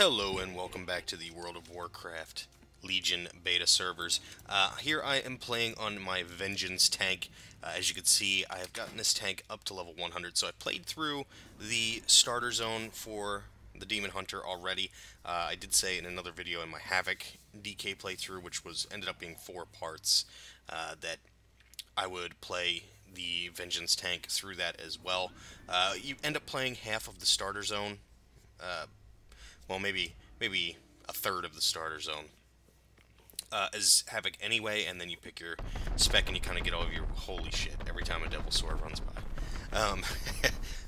Hello and welcome back to the World of Warcraft Legion beta servers. Here I am playing on my Vengeance tank. As you can see, I have gotten this tank up to level 100, so I played through the starter zone for the Demon Hunter already. I did say in another video in my Havoc DK playthrough, which ended up being 4 parts, that I would play the Vengeance tank through that as well. You end up playing half of the starter zone. Well, maybe a third of the starter zone as Havoc anyway, and then you pick your spec and you kind of get all of your holy shit every time a Devil Sword runs by.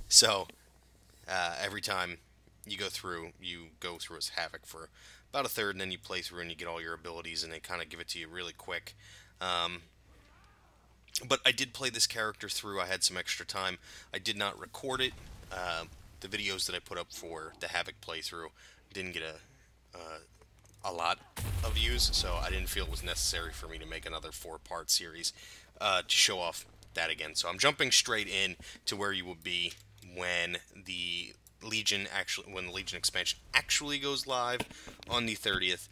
So every time you go through as Havoc for about a third, and then you play through and you get all your abilities, and they kind of give it to you really quick. But I did play this character through. I had some extra time. I did not record it. The videos that I put up for the Havoc playthrough didn't get a lot of views, so I didn't feel it was necessary for me to make another 4-part series to show off that again. So I'm jumping straight in to where you will be when the Legion expansion actually goes live on the 30th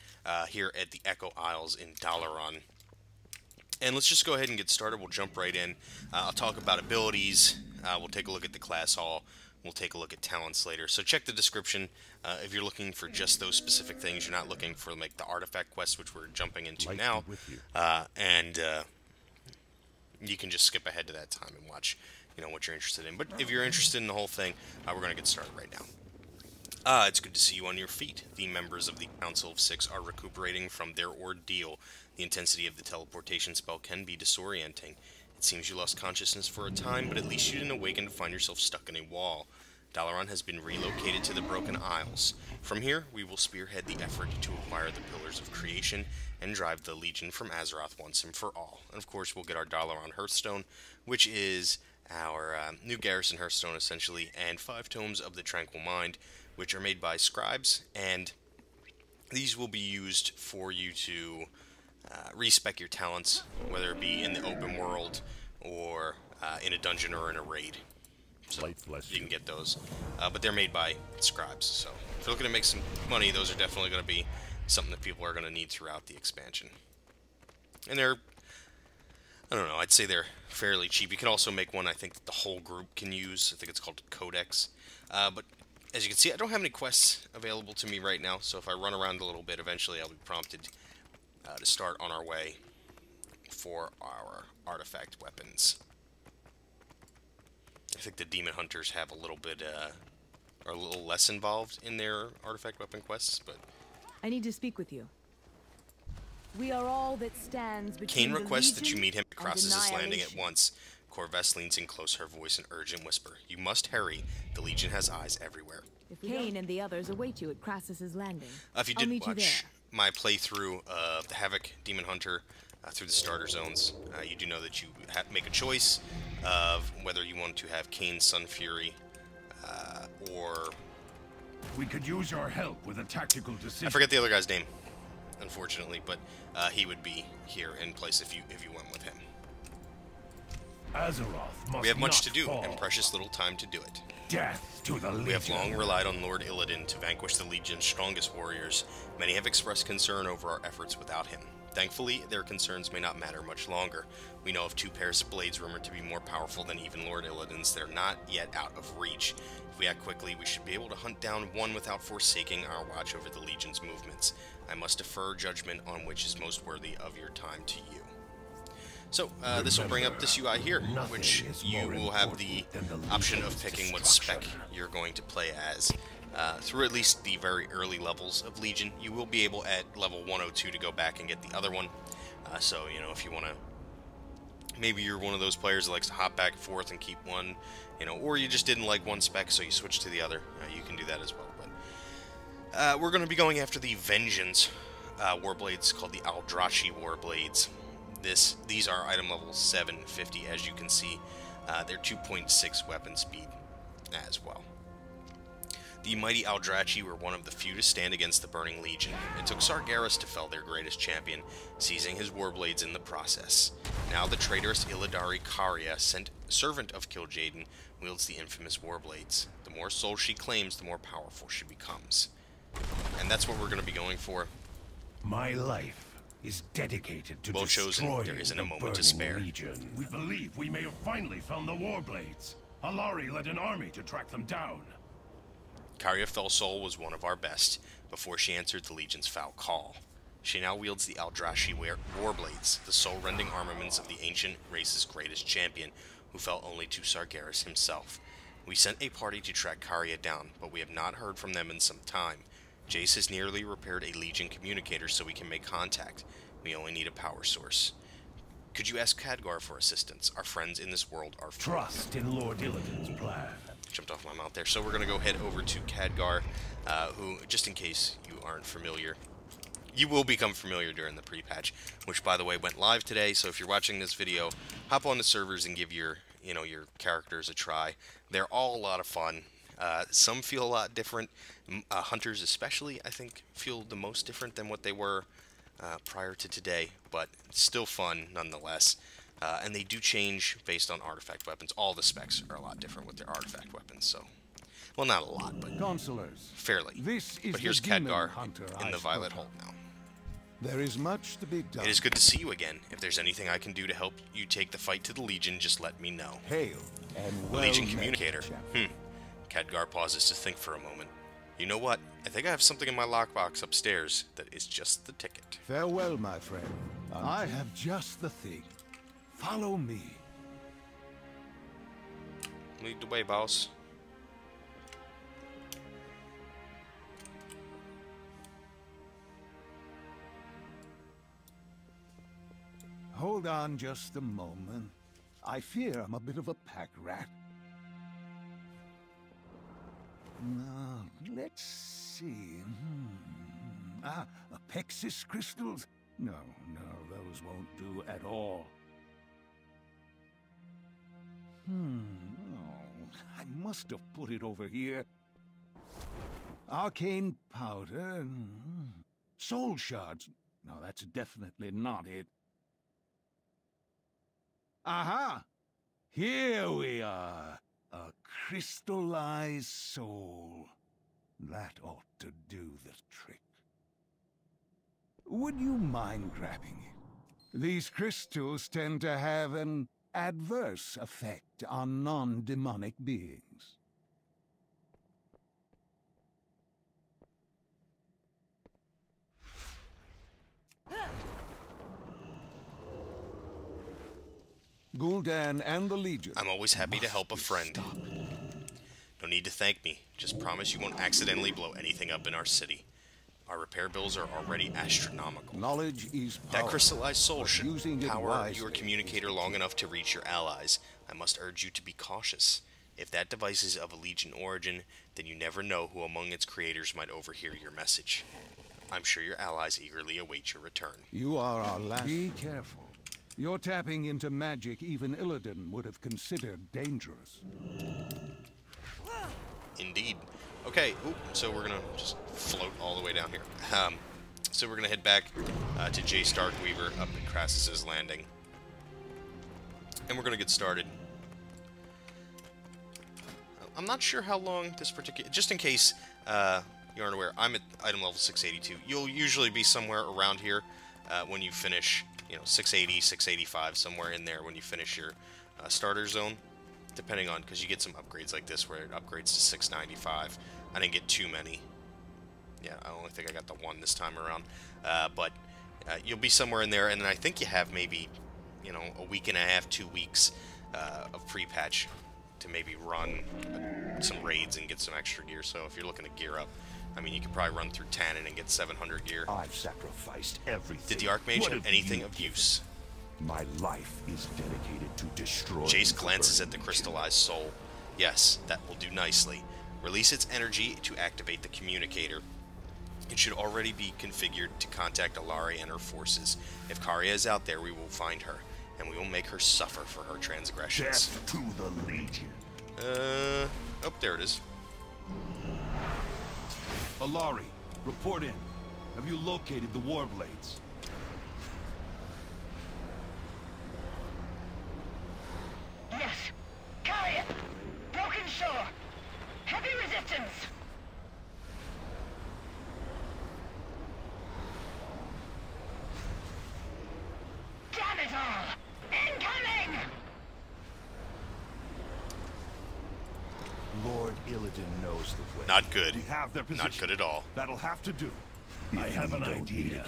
here at the Echo Isles in Dalaran. And let's just go ahead and get started. We'll jump right in. I'll talk about abilities. We'll take a look at the class hall. We'll take a look at talents later. So check the description if you're looking for just those specific things. You're not looking for like the artifact quest, which we're jumping into now. You can just skip ahead to that time and watch, what you're interested in. But if you're interested in the whole thing, we're going to get started right now. It's good to see you on your feet. The members of the Council of Six are recuperating from their ordeal. The intensity of the teleportation spell can be disorienting. It seems you lost consciousness for a time, but at least you didn't awaken to find yourself stuck in a wall. Dalaran has been relocated to the Broken Isles. From here, we will spearhead the effort to acquire the Pillars of Creation and drive the Legion from Azeroth once and for all. And of course, we'll get our Dalaran Hearthstone, which is our new garrison Hearthstone, essentially, and 5 Tomes of the Tranquil Mind, which are made by scribes, and these will be used for you to respec your talents, whether it be in the open world or in a dungeon or in a raid. So you can get those, but they're made by scribes. So if you're looking to make some money, those are definitely going to be something that people are going to need throughout the expansion. And they're, I don't know, I'd say they're fairly cheap. You can also make one I think that the whole group can use. I think it's called Codex. But as you can see, I don't have any quests available to me right now, so if I run around a little bit, eventually I'll be prompted to start on our way for our artifact weapons. I think the Demon Hunters have a little bit, are a little less involved in their artifact weapon quests, but... I need to speak with you. We are all that stands between Kane requests that you meet him at and Crosses' Landing at once. Corvus leans in close, her voice an urgent whisper. You must hurry. The Legion has eyes everywhere. Kane and the others await you at Crassus's Landing. If you did watch my playthrough of the Havoc Demon Hunter through the starter zones, you do know that you have to make a choice of whether you want to have Kane's Sun Fury or... We could use your help with a tactical decision. I forget the other guy's name, unfortunately, but he would be here in place if you went with him. Azeroth must we have much not to do fall. and precious little time to do it. Death to the Legion. We have long relied on Lord Illidan to vanquish the Legion's strongest warriors. Many have expressed concern over our efforts without him. Thankfully, their concerns may not matter much longer. We know of 2 pairs of blades rumored to be more powerful than even Lord Illidan's that are not yet out of reach. If we act quickly, we should be able to hunt down one without forsaking our watch over the Legion's movements. I must defer judgment on which is most worthy of your time to you. So, this will bring up this UI here, which you will have the option of picking what spec you're going to play as. Through at least the very early levels of Legion, you will be able at level 102 to go back and get the other one. So, if you want to, maybe you're one of those players that likes to hop back and forth and keep one, or you just didn't like one spec, so you switch to the other. You can do that as well. But we're going to be going after the Vengeance Warblades, called the Aldrachi Warblades. These are item level 750, as you can see. They're 2.6 weapon speed as well. The mighty Aldrachi were one of the few to stand against the Burning Legion. It took Sargeras to fell their greatest champion, seizing his warblades in the process. Now the traitorous Illidari Karya, servant of Kil'jaeden, wields the infamous warblades. The more souls she claims, the more powerful she becomes. that's what we're going to be going for. My life is dedicated to Well chosen. destroying There isn't a the moment to Burning spare. Legion. We believe we may have finally found the Warblades. Alari led an army to track them down. Karya Felsol was one of our best before she answered the Legion's foul call. She now wields the Aldrashi Warblades, the soul-rending armaments of the ancient race's greatest champion, who fell only to Sargeras himself. We sent a party to track Karya down, but we have not heard from them in some time. Jace has nearly repaired a Legion communicator so we can make contact. We only need a power source. Could you ask Khadgar for assistance? Our friends in this world are free. Trust in Lord Illidan's plan. Jumped off my mouth there. So we're going to go head over to Khadgar, who, just in case you aren't familiar, you will become familiar during the pre-patch, which, by the way, went live today. So if you're watching this video, hop on the servers and give your characters a try. They're all a lot of fun. Some feel a lot different. Hunters especially, I think, feel the most different than what they were prior to today, but still fun nonetheless. And they do change based on artifact weapons. All the specs are a lot different with their artifact weapons, so... Well, not a lot, but Consulars, fairly. this is But here's the demon Khadgar hunter in I the Violet spoke Hold of. now. There is much to be done. It is good to see you again. If there's anything I can do to help you take the fight to the Legion, just let me know. Hail and The well Legion met, Communicator. champion. Khadgar pauses to think for a moment. You know what? I think I have something in my lockbox upstairs that is just the ticket. Farewell, my friend. I have just the thing. Follow me. Lead the way, boss. Hold on just a moment. I fear I'm a bit of a pack rat. Now, let's see. Apexis crystals? No, those won't do at all. Oh, I must have put it over here. Arcane powder. Soul shards. No, that's definitely not it. Aha! Here we are. A crystallized soul. That ought to do the trick. Would you mind grabbing it? These crystals tend to have an adverse effect on non-demonic beings. Gul'dan and the Legion. I'm always happy to help a friend. No need to thank me. Just promise you won't accidentally blow anything up in our city. Our repair bills are already astronomical. Knowledge is power. That crystallized soul but should using it power wisely your communicator long enough to reach your allies. I must urge you to be cautious. If that device is of a Legion origin, then you never know who among its creators might overhear your message. I'm sure your allies eagerly await your return. You are our last. Be careful. You're tapping into magic even Illidan would have considered dangerous. Indeed. Okay, so we're gonna just float all the way down here. So we're gonna head back to J. Starkweaver up at Crassus's Landing. And we're gonna get started. I'm not sure how long this particular... Just in case you aren't aware, I'm at item level 682. You'll usually be somewhere around here when you finish, 680, 685, somewhere in there when you finish your starter zone. Depending on, because you get some upgrades like this where it upgrades to 695. I didn't get too many. Yeah, I only think I got the one this time around. But you'll be somewhere in there, and then I think you have maybe, a week and a half, 2 weeks of pre-patch to maybe run some raids and get some extra gear. So if you're looking to gear up, I mean, you could probably run through Tannen and get 700 gear. I've sacrificed everything. Did the Archmage What have have anything you of given? use? My life is dedicated to destroying Jace the glances at the Burning crystallized soul. Yes, that will do nicely. Release its energy to activate the communicator. It should already be configured to contact Alari and her forces. If Karya is out there, we will find her, and we will make her suffer for her transgressions. Death to the Legion. Oh, there it is. Alari, report in. Have you located the Warblades? Yes. Karya! Broken shore! Heavy resistance! Illidan knows the way. Not good. We have their position. Not good at all. That'll have to do. I have an idea.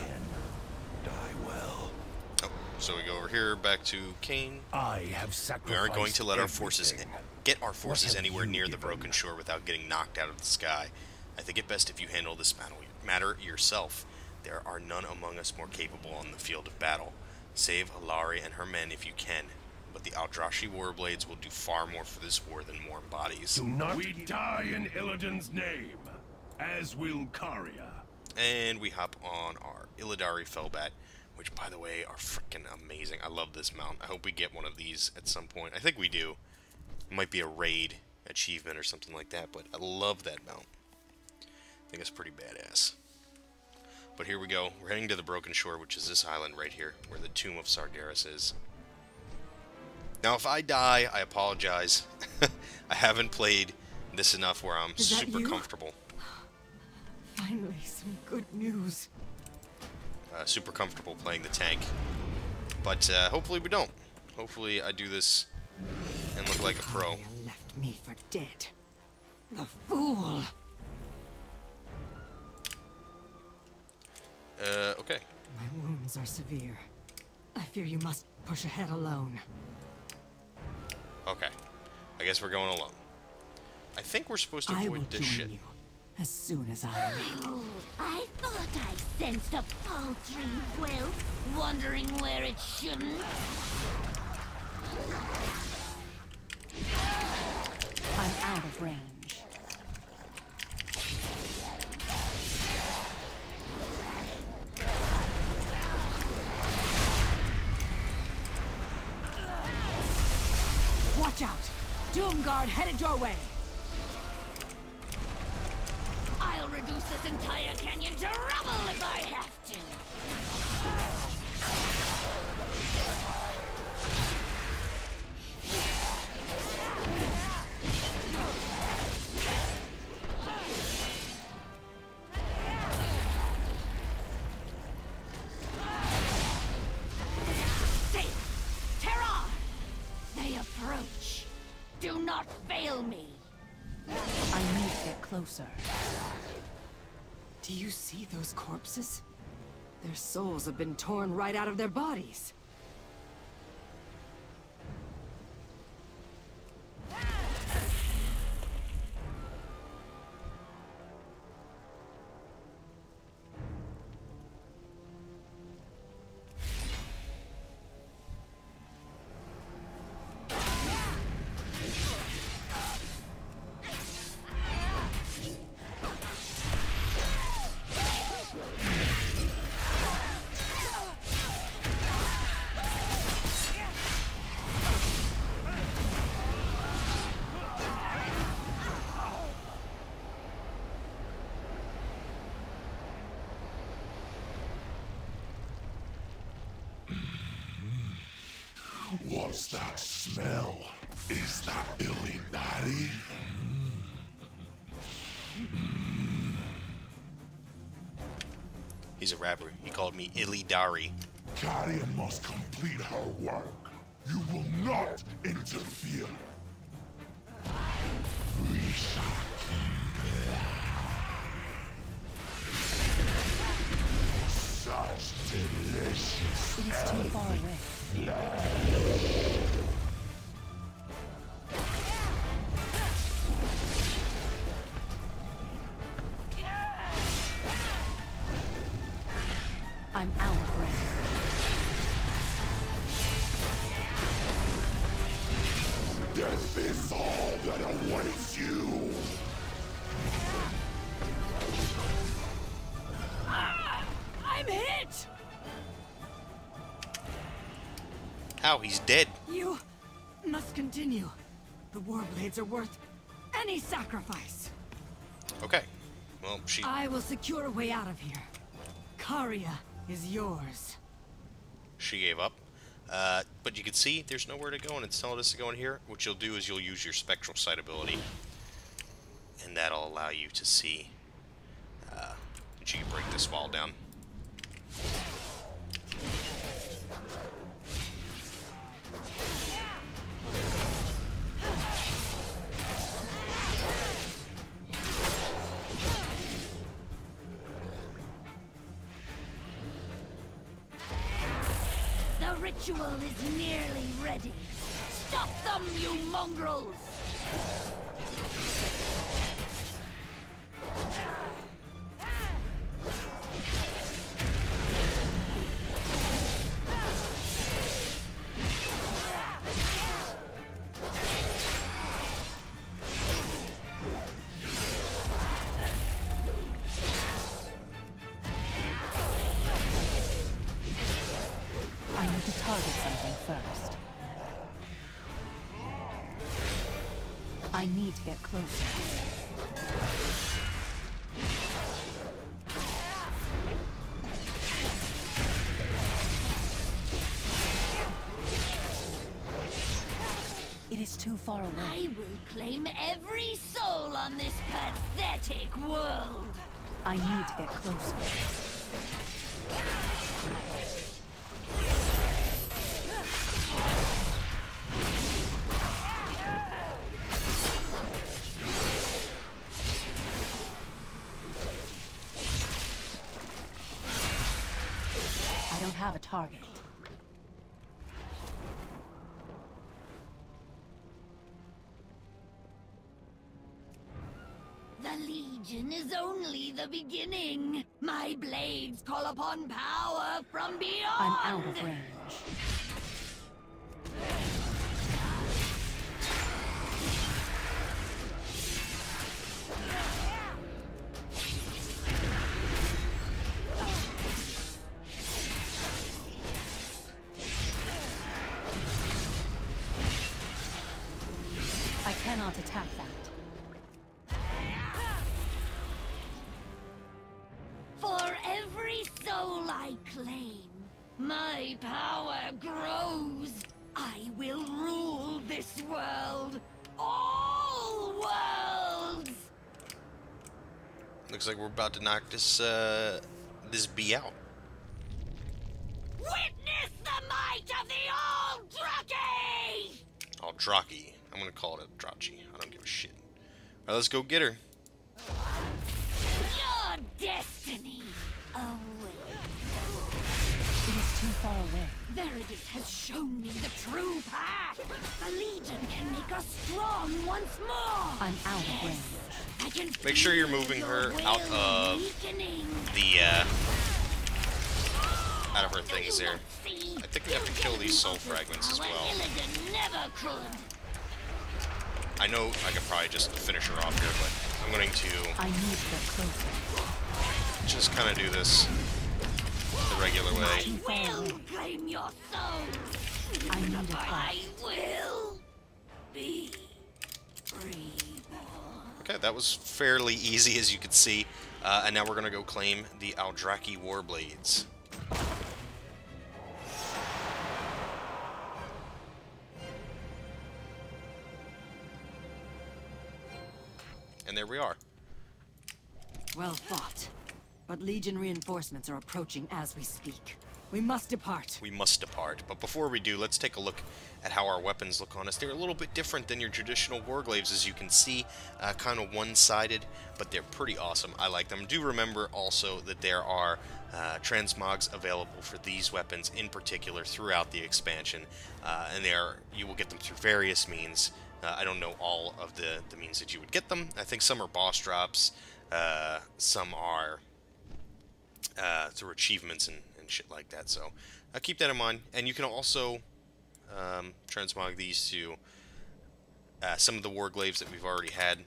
Die well. Oh, so we go over here, back to Kane. I have We sacrificed aren't going to let our forces everything. get our forces have anywhere you near the given? broken shore without getting knocked out of the sky. I think it best if you handle this matter yourself. There are none among us more capable on the field of battle. Save Alari and her men if you can, but the Aldrashi Warblades will do far more for this war than warm bodies. Do not. We die in Illidan's name, as will Karya. And we hop on our Illidari Felbat, which, by the way, are freaking amazing. I love this mount. I hope we get one of these at some point. I think we do. It might be a raid achievement or something like that, but I love that mount. I think it's pretty badass. But here we go. We're heading to the Broken Shore, which is this island right here, where the Tomb of Sargeras is. Now, if I die, I apologize. I haven't played this enough where I'm Is that super you? comfortable. Finally, some good news. Super comfortable playing the tank. But hopefully we don't. Hopefully I do this and look like a pro. Karya left me for dead. The fool! Okay. My wounds are severe. I fear you must push ahead alone. Okay. I guess we're going alone. I think we're supposed to I will avoid this join shit. you as soon as I am able. I thought I sensed a paltry wealth wandering where it shouldn't. I'm out of range. Watch out! Doomguard headed your way! I'll reduce this entire canyon to rubble if I have to. Safe! Terra! They approach. Do not fail me. I need to get closer. Do you see those corpses? Their souls have been torn right out of their bodies. What's that smell? Is that Illidari? He's a rapper. He called me Illidari. Karya must complete her work. You will not interfere. We shall keep such delicious. It is too far away. I'm out of range. Death is all that awaits you. I'm hit! How? He's dead. You must continue. The Warblades are worth any sacrifice. Okay. Well, she... I will secure a way out of here. Karya is yours. She gave up. But you can see there's nowhere to go, and it's telling us to go in here. What you'll do is you'll use your spectral sight ability, and that'll allow you to see that you can break this wall down. ritual is nearly ready. Stop them, you mongrels! I need to target something first. I need to get closer. It is too far away. I will claim every soul on this pathetic world. I need to get closer. I don't have a target. The Legion is only the beginning. My blades call upon power from beyond. I'm out of range. I cannot attack that. For every soul I claim, my power grows. I will rule this world. All worlds! Looks like we're about to knock this bee out. Witness the might of the Aldraki! Aldraki. I'm gonna call it Aldrachi. I don't give a shit. Alright, let's go get her. Your destiny awaits. It is too far away. Veritas has shown me the true path. The Legion can make us strong once more. I'm out of range. I can Make sure you're feel moving your her will out of weakening. out of her things there. I think we have to kill these soul fragments as well. Never could. I know I could probably just finish her off here, but I'm going to I need to get closer. just kind of do this the regular way. Too far Will away. claim your soul. I need a I fight. will be reborn. Okay, that was fairly easy, as you could see. And now we're going to go claim the Aldraki Warblades. And there we are. Well fought. But Legion reinforcements are approaching as we speak. We must depart. We must depart. But before we do, let's take a look at how our weapons look on us. They're a little bit different than your traditional Warglaives, as you can see. Kind of one-sided, but they're pretty awesome. I like them. Do remember also that there are transmogs available for these weapons in particular throughout the expansion. And you will get them through various means. I don't know all of the means that you would get them. I think some are boss drops. Some are through achievements and shit like that. So keep that in mind. And you can also transmog these to some of the Warglaives that we've already had.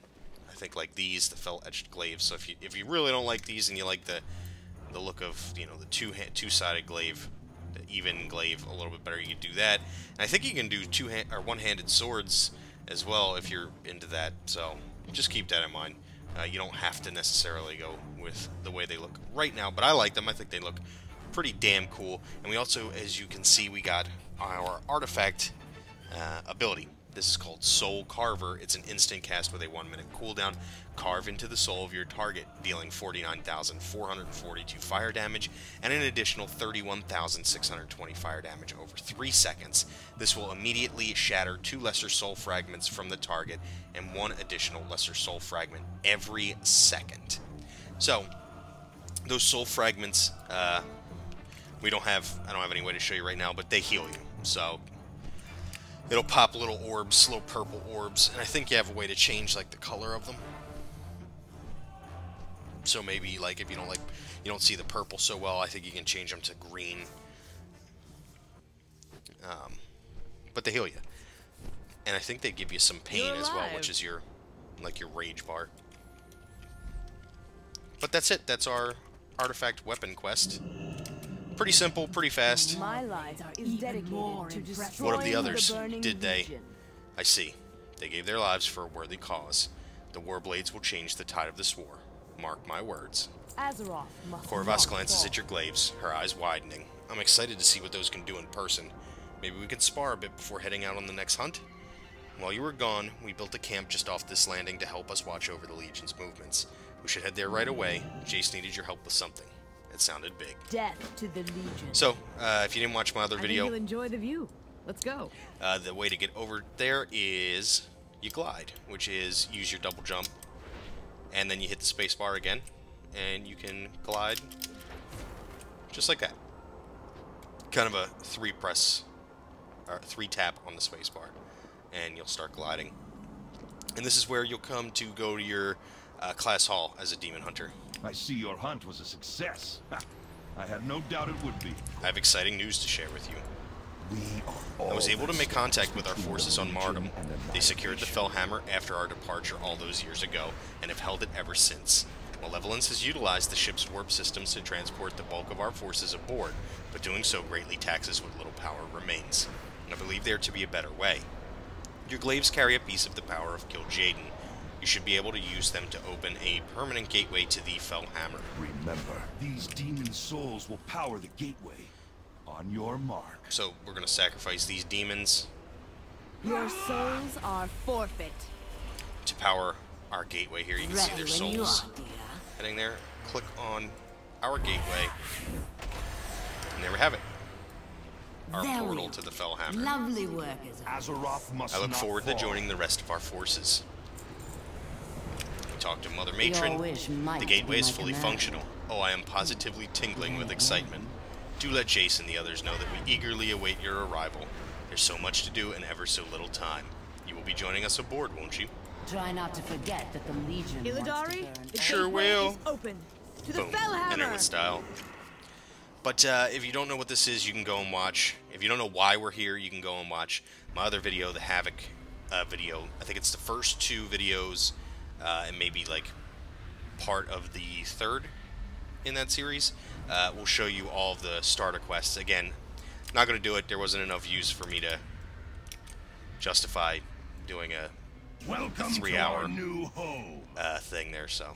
I think like these, the felt-etched glaives. So if you really don't like these and you like the look of, you know, the two-sided glaive, the even glaive a little bit better, you can do that. And I think you can do one-handed swords as well if you're into that. So just keep that in mind. You don't have to necessarily go with the way they look right now, but I like them. I think they look pretty damn cool. And we also, as you can see, we got our artifact ability. This is called Soul Carver. It's an instant cast with a 1-minute cooldown. Carve into the soul of your target, dealing 49,442 fire damage and an additional 31,620 fire damage over 3 seconds. This will immediately shatter 2 lesser soul fragments from the target and 1 additional lesser soul fragment every second. So, those soul fragments I don't have any way to show you right now, but they heal you. So it'll pop little orbs, little purple orbs, and I think you have a way to change like the color of them. So maybe like if you don't see the purple so well, I think you can change them to green. But they heal you, and I think they give you some pain as well, which is your rage bar. But that's it. That's our artifact weapon quest. Pretty simple, pretty fast. My life is dedicated to destroying What of the others? burning Did they? legion. I see. They gave their lives for a worthy cause. The Warblades will change the tide of this war. Mark my words. Azeroth must Corvus not glances fall. at your glaives, her eyes widening. I'm excited to see what those can do in person. Maybe we can spar a bit before heading out on the next hunt? While you were gone, we built a camp just off this landing to help us watch over the Legion's movements. We should head there right away. Jace needed your help with something. It sounded big. Death to the Legion. So, if you didn't watch my other I video, think you'll enjoy the view. Let's go. the way to get over there is you glide, which is use your double jump, and then you hit the space bar again, and you can glide just like that. Kind of a three tap on the space bar, and you'll start gliding. And this is where you'll come to go to your class hall as a demon hunter. I see your hunt was a success. Ha! I had no doubt it would be. I have exciting news to share with you. We are I was able to make contact with our always forces on between Mardum. Legion and They secured the annihilation. Fellhammer after our departure all those years ago, and have held it ever since. Malevolence has utilized the ship's warp systems to transport the bulk of our forces aboard, but doing so greatly taxes what little power remains. And I believe there to be a better way. Your glaives carry a piece of the power of Kil'jaeden. You should be able to use them to open a permanent gateway to the Fellhammer. Remember, these demon souls will power the gateway. On your mark. So we're going to sacrifice these demons Your souls are forfeit. to power our gateway here. You can see Ready their when you souls are, dear. heading there. Click on our gateway, and there we have it. Our There we portal are. to the Fellhammer. Lovely work, is Azeroth must I look not forward fall. to joining the rest of our forces. We talked to Mother Your Matron. wish might The gateway be is my fully command. functional. Oh, I am positively tingling with excitement. Do let Jace and the others know that we eagerly await your arrival. There's so much to do and ever so little time. You will be joining us aboard, won't you? Try not to forget that the Legion wants to Illidari, burn. the Sure gateway will. is open to the Boom. Enter Fellhammer. with style. But if you don't know what this is, you can go and watch. If you don't know why we're here, you can go and watch my other video, the Havoc video. I think it's the first two videos, and maybe like part of the third in that series. We'll show you all of the starter quests. Again, not going to do it. There wasn't enough views for me to justify doing a Welcome to 3-hour our new home. thing there, so.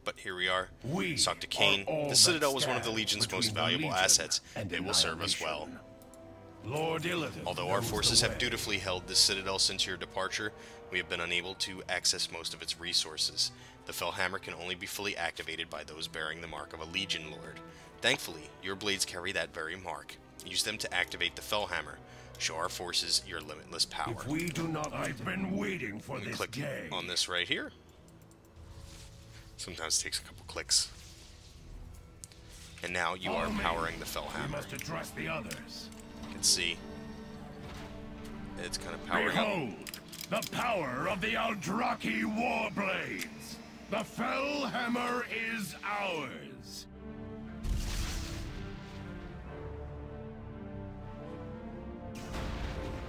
But here we are. We Let's talk to are Kane. all The that Citadel was one of the stands Legion's between most the valuable Legion assets. and It will serve us well. annihilation. Lord Illidan Although our knows forces the have way. dutifully held the Citadel since your departure, we have been unable to access most of its resources. The Fellhammer can only be fully activated by those bearing the mark of a Legion Lord. Thankfully, your blades carry that very mark. Use them to activate the Fellhammer. Show our forces your limitless power. If we do not, I've been waiting for this Click day. on this right here. Sometimes it takes a couple clicks. And now you are Follow me. powering the We Fellhammer. must address the others. You can see it's kind of powering up. Behold, the power of the Aldraki Warblades. The Fellhammer is ours.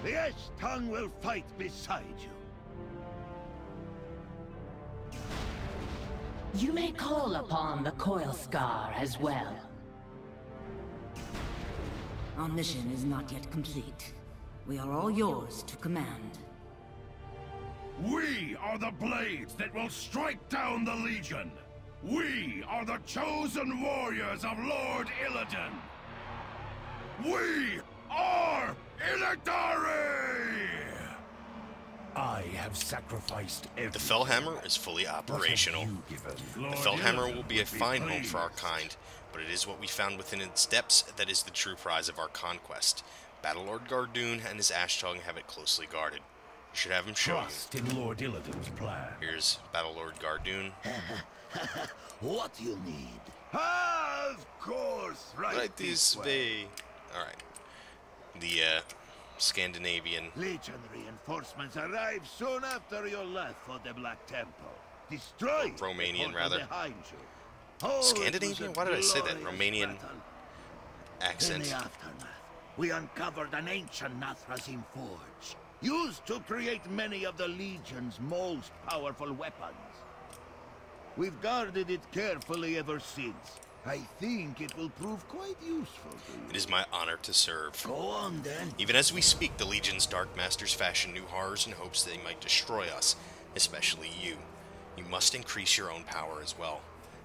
The Ash Tongue will fight beside you. You may call upon the Coil Scar as well. Our mission is not yet complete. We are all yours to command. We are the blades that will strike down the Legion. We are the chosen warriors of Lord Illidan. We are Illidari! I have sacrificed The everything. Fellhammer is fully operational. You given. The Lord Fellhammer Illidan will be a would fine home pleased. for our kind, but it is what we found within its depths that is the true prize of our conquest. Battlelord Gardoon and his Ash Tongue have it closely guarded. You should have him show you. Trust in Lord Illidan's plan. Here's Battlelord Gardoon. What you need? Ah, of course, Right this way. Alright. The, Scandinavian. Legion reinforcements arrive soon after you left for the Black Temple. Destroy Romanian, the portal rather. behind you. Oh, Scandinavian? Why did I say that? glorious Romanian battle. accent. In the aftermath, we uncovered an ancient Nathrazim forge, used to create many of the Legion's most powerful weapons. We've guarded it carefully ever since. I think it will prove quite useful to you. It is my honor to serve. Go on, then. Even as we speak, the Legion's Dark Masters fashion new horrors in hopes they might destroy us, especially you. You must increase your own power as well.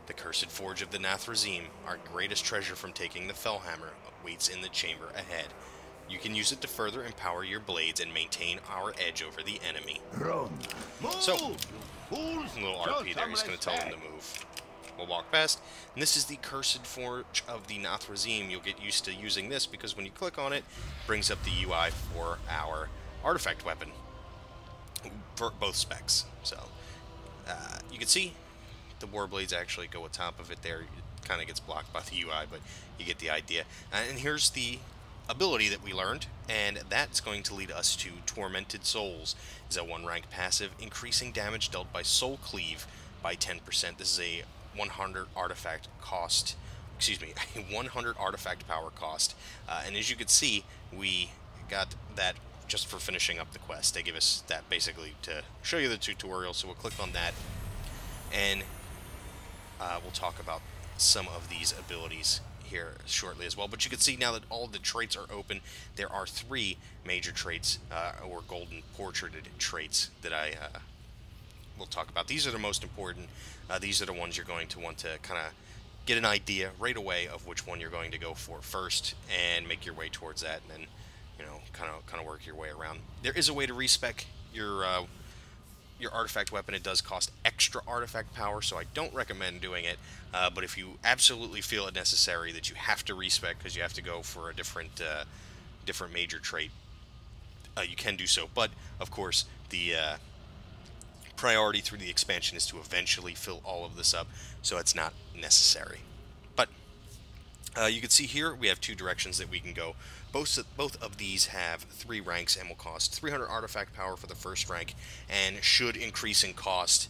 The Cursed Forge of the Nathrazim, our greatest treasure from taking the Fellhammer, waits in the chamber ahead. You can use it to further empower your blades and maintain our edge over the enemy. Run. Move, So, you fools. a little Show RP there, some he's going to tell them to respect. move. We'll walk past. And this is the Cursed Forge of the Nathrazim. You'll get used to using this because when you click on it, it brings up the UI for our artifact weapon. For both specs. So, you can see the Warblades actually go atop of it there. It kind of gets blocked by the UI, but you get the idea. And here's the ability that we learned, and that's going to lead us to Tormented Souls. Is a 1-rank passive, increasing damage dealt by Soul Cleave by 10%. This is a 100 artifact cost, excuse me, a 100 artifact power cost. And as you can see, we got that just for finishing up the quest. They give us that basically to show you the tutorial, so we'll click on that, and we'll talk about some of these abilities here shortly as well. But you can see now that all the traits are open, there are 3 major traits, or golden portraited traits that I will talk about. These are the most important. These are the ones you're going to want to kind of get an idea right away of which one you're going to go for first, and make your way towards that, and then, you know, kind of work your way around. There is a way to respec your artifact weapon. It does cost extra artifact power, so I don't recommend doing it. But if you absolutely feel it necessary that you have to respec because you have to go for a different major trait, you can do so. But of course, the priority through the expansion is to eventually fill all of this up, so it's not necessary. But you can see here we have 2 directions that we can go. Both of these have 3 ranks and will cost 300 artifact power for the first rank, and should increase in cost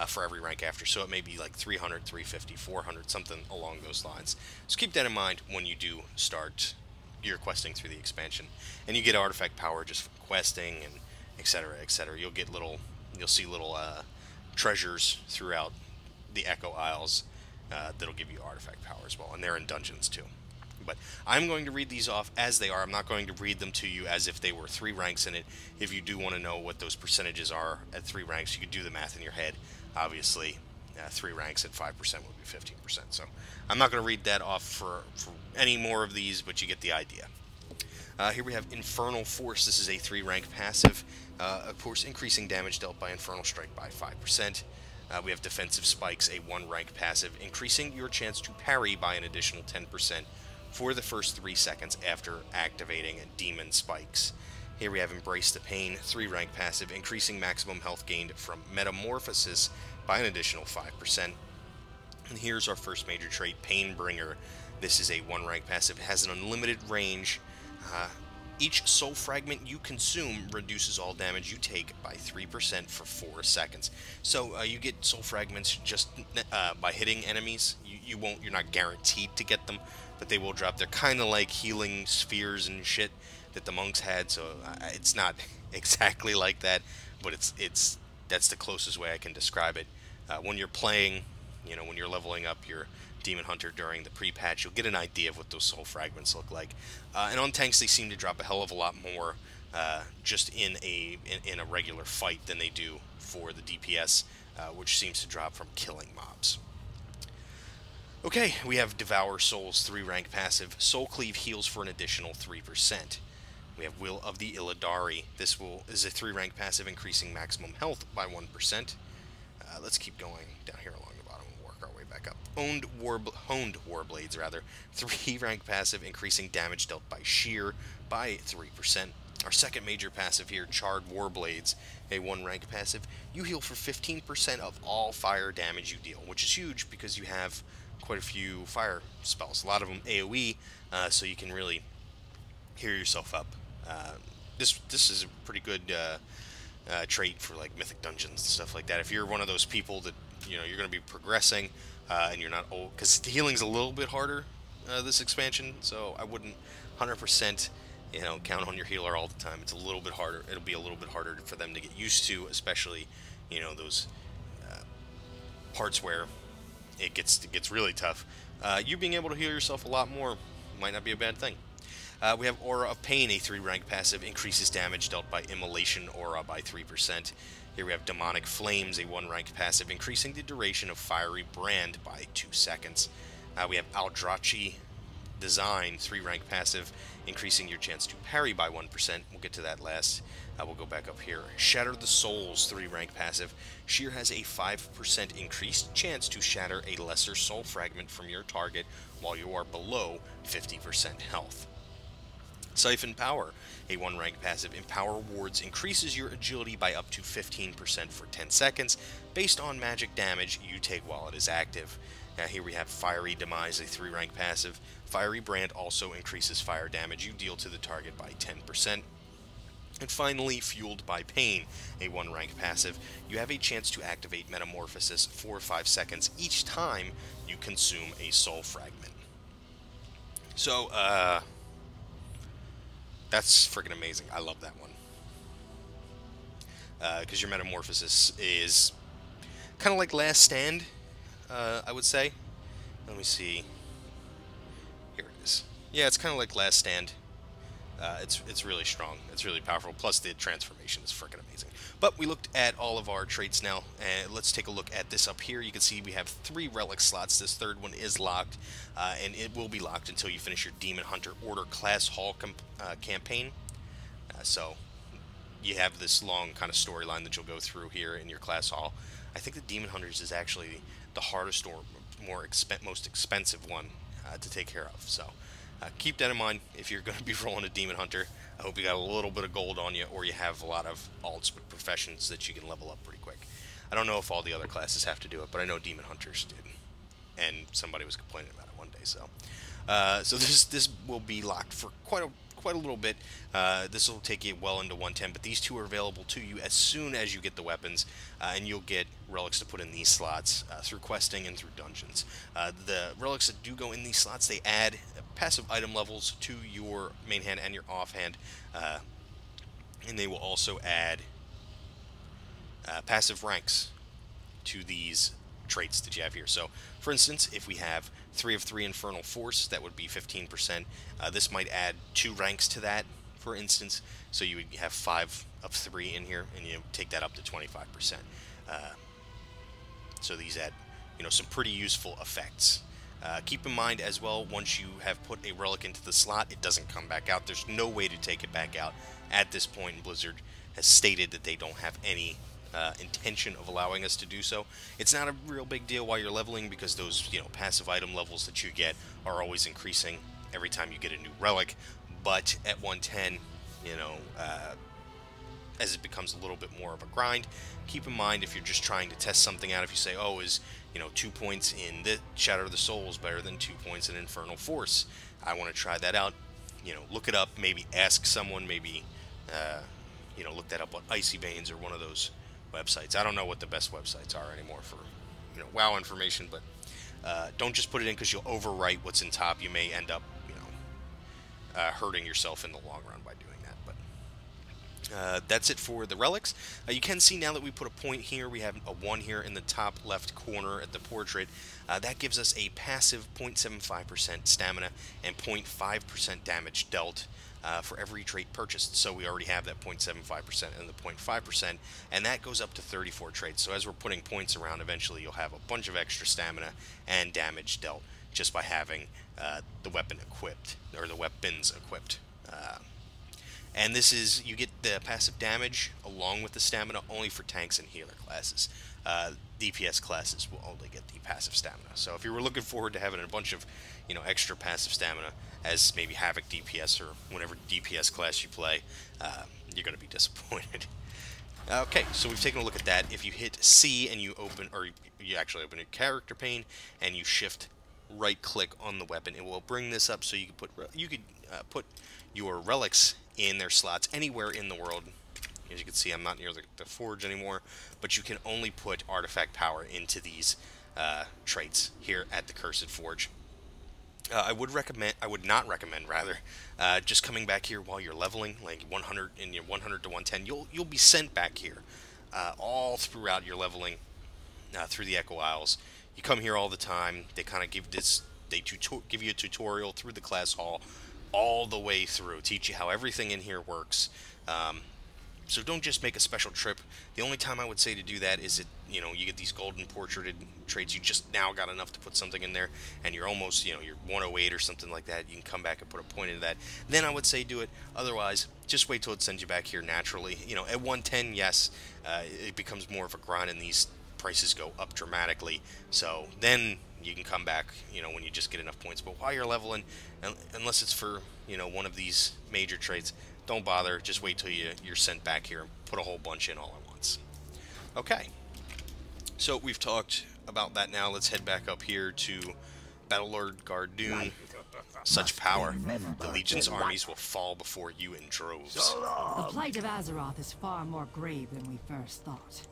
for every rank after. So it may be like 300, 350, 400, something along those lines. So keep that in mind when you do start your questing through the expansion. And you get artifact power just from questing, and etc., etc. You'll see little treasures throughout the Echo Isles that'll give you artifact power as well, and they're in dungeons too. But I'm going to read these off as they are. I'm not going to read them to you as if they were 3 ranks in it. If you do want to know what those percentages are at 3 ranks, you can do the math in your head. Obviously, 3 ranks at 5% would be 15%. So I'm not going to read that off for any more of these, but you get the idea. Here we have Infernal Force. This is a 3-rank passive. Of course, increasing damage dealt by Infernal Strike by 5%. We have Defensive Spikes, a 1-rank passive, increasing your chance to parry by an additional 10% for the first 3 seconds after activating Demon Spikes. Here we have Embrace the Pain, 3-rank passive, increasing maximum health gained from Metamorphosis by an additional 5%. And here's our first major trait, Painbringer. This is a 1-rank passive. It has an unlimited range. Each soul fragment you consume reduces all damage you take by 3% for 4 seconds. So you get soul fragments just by hitting enemies. You're not guaranteed to get them, but they will drop. They're kind of like healing spheres and shit that the monks had. So it's not exactly like that, but that's the closest way I can describe it. When you're playing, when you're leveling up your Demon Hunter during the pre-patch, you'll get an idea of what those soul fragments look like. And on tanks, they seem to drop a hell of a lot more just in a regular fight than they do for the DPS, which seems to drop from killing mobs. Okay, we have Devour Souls, 3-rank passive. Soul Cleave heals for an additional 3%. We have Will of the Illidari. This is a 3-rank passive, increasing maximum health by 1%. Let's keep going down here along the bottom and work our way back up. Honed Warblades, 3-rank passive, increasing damage dealt by Shear by 3%. Our second major passive here, Charred Warblades, a 1-rank passive. You heal for 15% of all fire damage you deal, which is huge because you have quite a few fire spells. A lot of them AoE, so you can really heal yourself up. This is a pretty good trait for like mythic dungeons and stuff like that. If you're one of those people that you're going to be progressing and you're not old, because healing's a little bit harder this expansion, so I wouldn't 100% count on your healer all the time. It's a little bit harder. It'll be a little bit harder for them to get used to, especially those parts where it gets really tough. You being able to heal yourself a lot more might not be a bad thing. We have Aura of Pain, a 3-rank passive, increases damage dealt by Immolation Aura by 3%. Here we have Demonic Flames, a 1-rank passive, increasing the duration of Fiery Brand by 2 seconds. We have Aldrachi Design, 3-rank passive, increasing your chance to parry by 1%. We'll get to that last. We'll go back up here. Shatter the Souls, 3-rank passive. Sheer has a 5% increased chance to shatter a lesser soul fragment from your target while you are below 50% health. Siphon Power, a 1-rank passive. Empower wards increases your agility by up to 15% for 10 seconds, based on magic damage you take while it is active. Now here we have Fiery Demise, a 3-rank passive. Fiery Brand also increases fire damage you deal to the target by 10%. And finally, Fueled by Pain, a 1-rank passive. You have a chance to activate Metamorphosis for 5 seconds each time you consume a soul fragment. So, that's freaking amazing. I love that one. Because your Metamorphosis is kind of like Last Stand, I would say. Let me see. Here it is. Yeah, it's kind of like Last Stand. It's really strong. It's really powerful. Plus, the transformation is freaking amazing. But we looked at all of our traits now, and let's take a look at this up here. You can see we have 3 relic slots. This third one is locked, and it will be locked until you finish your Demon Hunter Order Class Hall campaign. So you have this long kind of storyline that you'll go through here in your Class Hall. I think the Demon Hunters is actually the hardest or most expensive one to take care of. So keep that in mind if you're going to be rolling a Demon Hunter. I hope you got a little bit of gold on you, or you have a lot of alts with professions that you can level up pretty quick. I don't know if all the other classes have to do it, but I know Demon Hunters did, and somebody was complaining about it one day. So, so this will be locked for quite a little bit. This will take you well into 110, but these 2 are available to you as soon as you get the weapons, and you'll get relics to put in these slots through questing and through dungeons. The relics that do go in these slots, they add passive item levels to your main hand and your offhand, and they will also add passive ranks to these traits that you have here. So, for instance, if we have 3 of 3 Infernal Force, that would be 15%. This might add 2 ranks to that, for instance. So you would have 5 of 3 in here, and you take that up to 25%. So these add, some pretty useful effects. Keep in mind as well, once you have put a relic into the slot, it doesn't come back out. There's no way to take it back out at this point. Blizzard has stated that they don't have any intention of allowing us to do so. It's not a real big deal while you're leveling, because those passive item levels that you get are always increasing every time you get a new relic. But at 110, as it becomes a little bit more of a grind, keep in mind if you're just trying to test something out, if you say, oh, is 2 points in the Shatter of the Souls better than 2 points in Infernal Force, I want to try that out. Look it up, maybe ask someone, maybe look that up on Icy Veins or one of those websites. I don't know what the best websites are anymore for WoW information, but don't just put it in because you'll overwrite what's in top. You may end up hurting yourself in the long run by doing that. But that's it for the relics. You can see now that we put a point here, we have a 1 here in the top left corner at the portrait. That gives us a passive 0.75% stamina and 0.5% damage dealt for every trait purchased. So we already have that 0.75% and the 0.5%, and that goes up to 34 traits. So as we're putting points around, eventually you'll have a bunch of extra stamina and damage dealt just by having the weapon equipped, or the weapons equipped. And this is, you get the passive damage along with the stamina only for tanks and healer classes. DPS classes will only get the passive stamina. So if you were looking forward to having a bunch of, extra passive stamina as maybe Havoc DPS or whatever DPS class you play, you're going to be disappointed. Okay, so we've taken a look at that. If you hit C and you open, or you actually open a character pane and you shift right-click on the weapon. It will bring this up so you can put your relics in their slots anywhere in the world. As you can see, I'm not near the forge anymore, but you can only put artifact power into these traits here at the Cursed Forge. I would not recommend rather, just coming back here while you're leveling, like 100 in your 100 to 110. You'll be sent back here all throughout your leveling through the Echo Isles. You come here all the time. They kind of give give you a tutorial through the class hall, all the way through, teach you how everything in here works. So don't just make a special trip. The only time I would say to do that is you get these golden portraited traits. You just now got enough to put something in there, and you're almost, you're 108 or something like that. You can come back and put a point into that. Then I would say do it. Otherwise, just wait till it sends you back here naturally. At 110, yes, it becomes more of a grind, and these prices go up dramatically. So then you can come back, when you just get enough points. But while you're leveling, unless it's for, one of these major traits, don't bother. Just wait till you're sent back here and put a whole bunch in all at once. Okay. So we've talked about that now. Let's head back up here to Battlelord Gardoon. Such power. The Legion's armies will fall before you in droves. The plight of Azeroth is far more grave than we first thought.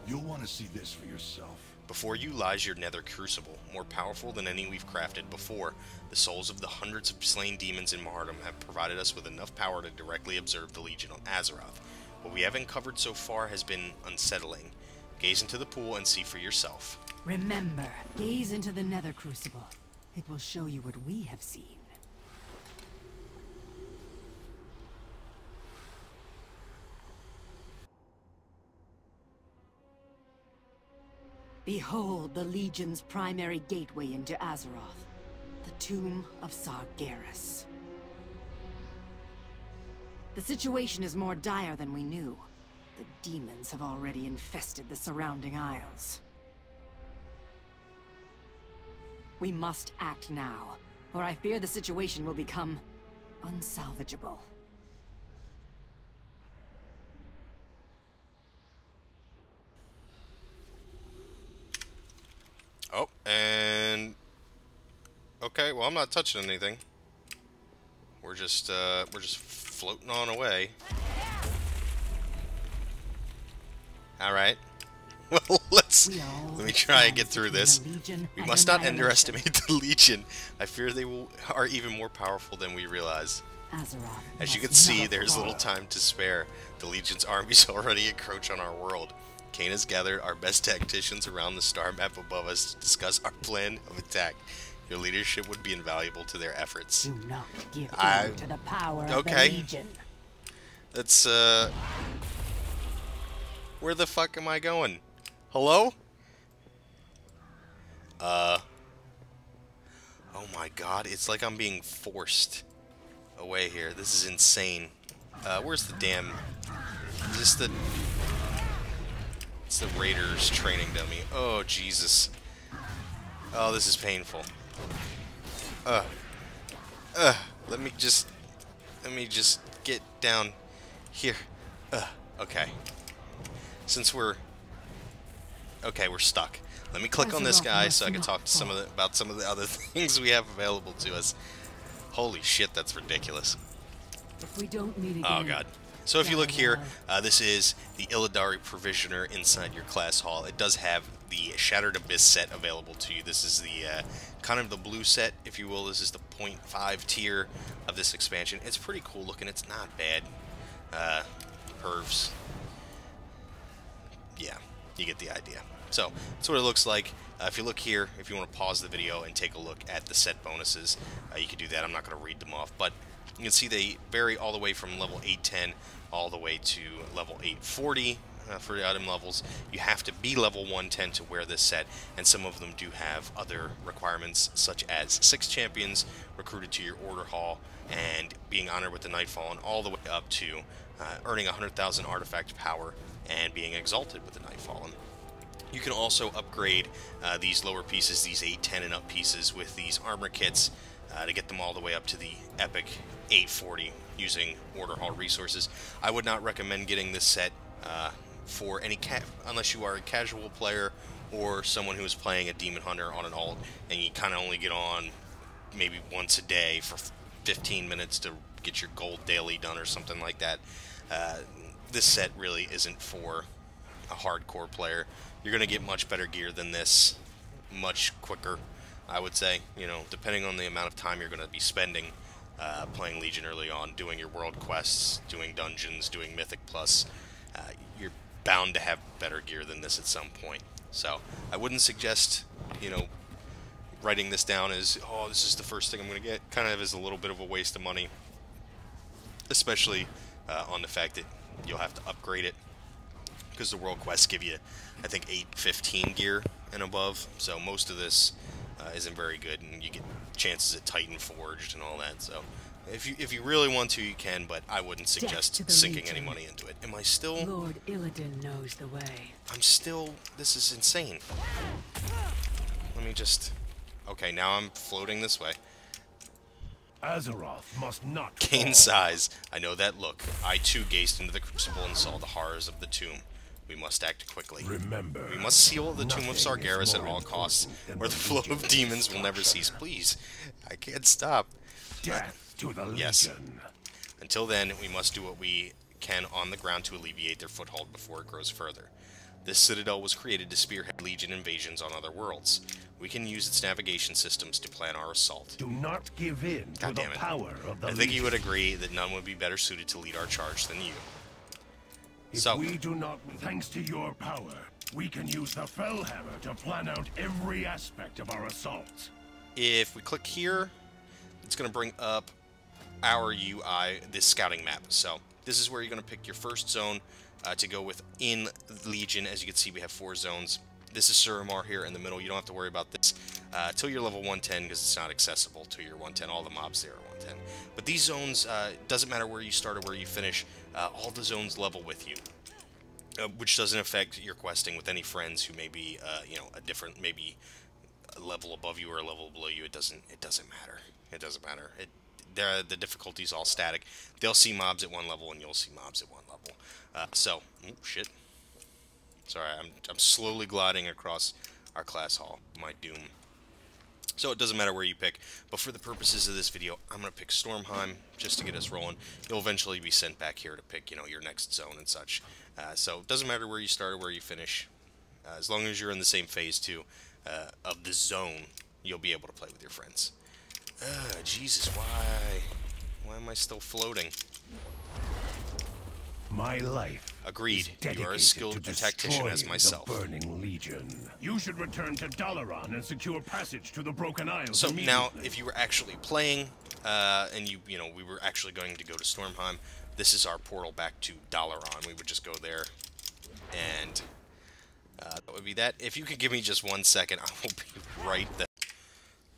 You'll want to see this for yourself. Before you lies your Nether Crucible, more powerful than any we've crafted before. The souls of the hundreds of slain demons in Mahardam have provided us with enough power to directly observe the Legion on Azeroth. What we have uncovered so far has been unsettling. Gaze into the pool and see for yourself. Remember, gaze into the Nether Crucible. It will show you what we have seen. Behold the Legion's primary gateway into Azeroth, the Tomb of Sargeras. The situation is more dire than we knew. The demons have already infested the surrounding isles. We must act now, or I fear the situation will become unsalvageable. Oh, and okay, well, I'm not touching anything. We're just floating on away. All right. Well, let me try and get through this. We must not underestimate the Legion. I fear they are even more powerful than we realize. As you can see, there's little time to spare. The Legion's armies already encroach on our world. Kane has gathered our best tacticians around the star map above us to discuss our plan of attack. Your leadership would be invaluable to their efforts. Do not give in to the power of the Legion. That's, where the fuck am I going? Hello? Oh my god, it's like I'm being forced away here. This is insane. Where's the damn... Is this the... It's the Raiders training dummy. Oh, Jesus. Oh, this is painful. Let me just get down here. Okay. Since we're stuck. Let me click on this guy so I can talk to about some of the other things we have available to us. Holy shit, that's ridiculous. If we don't meet again, oh god. So if you look here, this is the Illidari Provisioner inside your class hall. It does have the Shattered Abyss set available to you. This is the kind of the blue set, if you will. This is the 0.5 tier of this expansion. It's pretty cool looking. It's not bad. Pervs. Yeah, you get the idea. So that's what it looks like. If you look here, if you want to pause the video and take a look at the set bonuses, you can do that. I'm not going to read them off, but you can see they vary all the way from level 810 all the way to level 840 for the item levels. You have to be level 110 to wear this set, and some of them do have other requirements, such as 6 champions recruited to your order hall and being honored with the Nightfallen, all the way up to earning 100,000 artifact power and being exalted with the Nightfallen. You can also upgrade these lower pieces, these 810 and up pieces, with these armor kits to get them all the way up to the epic 840 using order hall resources. I would not recommend getting this set for any unless you are a casual player or someone who is playing a Demon Hunter on an alt, and you kind of only get on maybe once a day for 15 minutes to get your gold daily done or something like that. This set really isn't for a hardcore player. You're going to get much better gear than this, much quicker, I would say. You know, depending on the amount of time you're going to be spending playing Legion early on, doing your world quests, doing dungeons, doing Mythic Plus, you're bound to have better gear than this at some point. So I wouldn't suggest, you know, writing this down as, oh, this is the first thing I'm going to get. Kind of is a little bit of a waste of money, especially on the fact that you'll have to upgrade it, because the world quests give you, I think, 815 gear and above, so most of this isn't very good, and you get chances at Titan Forged and all that. So if you really want to, you can, but I wouldn't suggest sinking any money into it. Am I still... Lord Illidan knows the way. I'm still... This is insane. Let me just... Okay, now I'm floating this way. Azeroth must not Gain fall. size. I know that look. I too gazed into the crucible and saw the horrors of the tomb. We must act quickly. Remember, We must seal the tomb of nothing is Sargeras at more all costs, important than where the the flow of Legion's demons will never destruction. cease. Please, I can't stop. death to the Yes. Legion. Until then, we must do what we can on the ground to alleviate their foothold before it grows further. This citadel was created to spearhead Legion invasions on other worlds. We can use its navigation systems to plan our assault. Do not give in to God the damn it. power of the I think Legion. you would agree that none would be better suited to lead our charge than you. If So, we do not, thanks to your power, we can use the Fellhammer to plan out every aspect of our assault. if we click here, it's going to bring up our UI, this scouting map. So this is where you're going to pick your first zone to go with in Legion. As you can see, we have 4 zones. This is Suramar here in the middle. You don't have to worry about this till you're level 110, because it's not accessible till you're 110. All the mobs there are 110. But these zones, doesn't matter where you start or where you finish, all the zones level with you. Which doesn't affect your questing with any friends who may be, you know, a different, maybe a level above you or a level below you. It doesn't matter. It doesn't matter. The difficulty's all static. They'll see mobs at one level, and you'll see mobs at one level. Oh shit. Sorry, I'm slowly gliding across our class hall, my doom. So it doesn't matter where you pick, but for the purposes of this video, I'm going to pick Stormheim just to get us rolling. You'll eventually be sent back here to pick, you know, your next zone and such. So it doesn't matter where you start or where you finish. As long as you're in the same phase, too, of the zone, you'll be able to play with your friends. Jesus, why? Why am I still floating? My life Agreed. is You are dedicated as skilled to a tactician as destroying myself. the Burning Legion. You should return to Dalaran and secure passage to the Broken Isles. So now, immediately. if you were actually playing, and you know, we were actually going to go to Stormheim, this is our portal back to Dalaran. We would just go there, and that would be that. If you could give me just 1 second, I will be right there.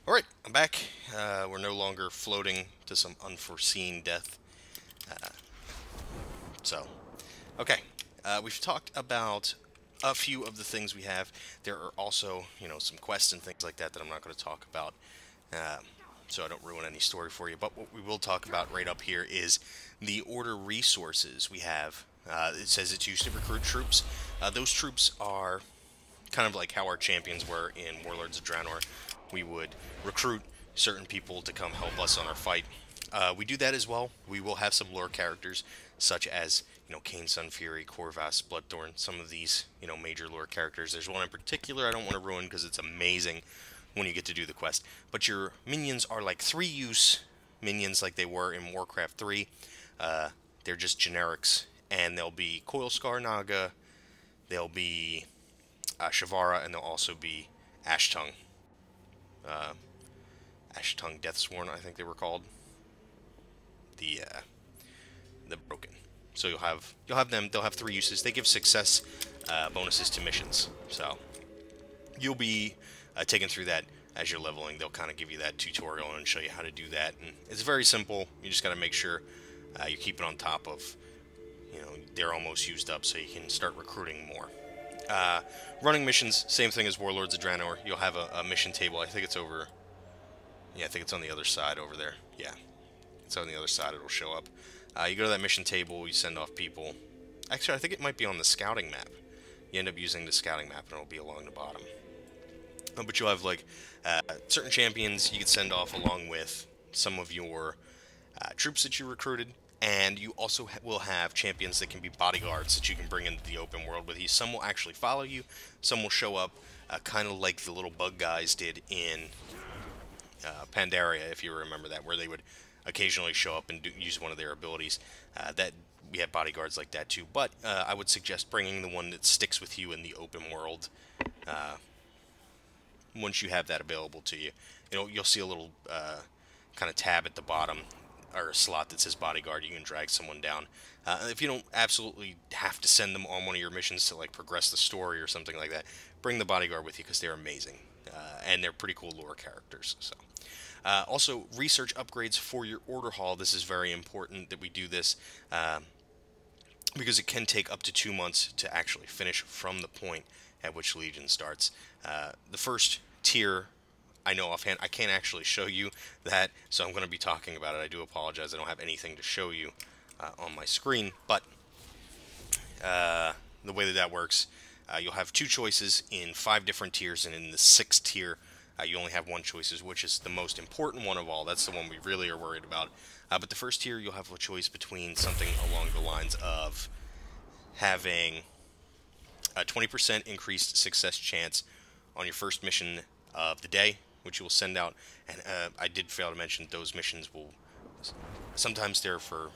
Alright, I'm back. We're no longer floating to some unforeseen death. Okay. We've talked about a few of the things we have. There are also, you know, some quests and things like that that I'm not going to talk about, so I don't ruin any story for you. But what we will talk about right up here is the order resources we have. It says it's used to recruit troops. Those troops are kind of like how our champions were in Warlords of Draenor. We would recruit certain people to come help us on our fight. We do that as well. We will have some lore characters, such as, you know, Kain Sunfury, Corvus, Bloodthorn, some of these, you know, major lore characters. There's one in particular I don't want to ruin because it's amazing when you get to do the quest. But your minions are like 3-use minions like they were in Warcraft 3. They're just generics, and they'll be Coilscar Naga, they'll be Shavara, and they'll also be Ashtongue. Ashtongue Deathsworn, I think they were called. The Broken. So you'll have them. They'll have 3 uses. They give success bonuses to missions. So you'll be taken through that as you're leveling. They'll kind of give you that tutorial and show you how to do that. And it's very simple. You just got to make sure you keep it on top of, you know, they're almost used up, so you can start recruiting more. Running missions, same thing as Warlords of Draenor. You'll have a mission table. I think it's over. Yeah, I think it's on the other side over there. Yeah, it's on the other side. It'll show up. You go to that mission table. You send off people. Actually, I think it might be on the scouting map. you end up using the scouting map, and it'll be along the bottom. But you'll have like certain champions you can send off along with some of your troops that you recruited, and you also will have champions that can be bodyguards that you can bring into the open world with you. Some will actually follow you, some will show up kind of like the little bug guys did in Pandaria, if you remember that, where they would occasionally show up and use one of their abilities. That we have bodyguards like that too, but I would suggest bringing the one that sticks with you in the open world. Once you have that available to you, you'll see a little kind of tab at the bottom, or a slot that says bodyguard. You can drag someone down. If you don't absolutely have to send them on one of your missions to like progress the story or something like that, bring the bodyguard with you because they're amazing, and they're pretty cool lore characters. So, also research upgrades for your order hall. This is very important that we do this because it can take up to 2 months to actually finish from the point at which Legion starts. The first tier, I know offhand, I can't actually show you that, so I'm going to be talking about it. I do apologize, I don't have anything to show you on my screen, but the way that works, you'll have 2 choices in 5 different tiers, and in the 6th tier, you only have 1 choice, which is the most important one of all. That's the one we really are worried about. But the first tier, you'll have a choice between something along the lines of having a 20% increased success chance on your first mission of the day, which you will send out. And I did fail to mention those missions will sometimes they're for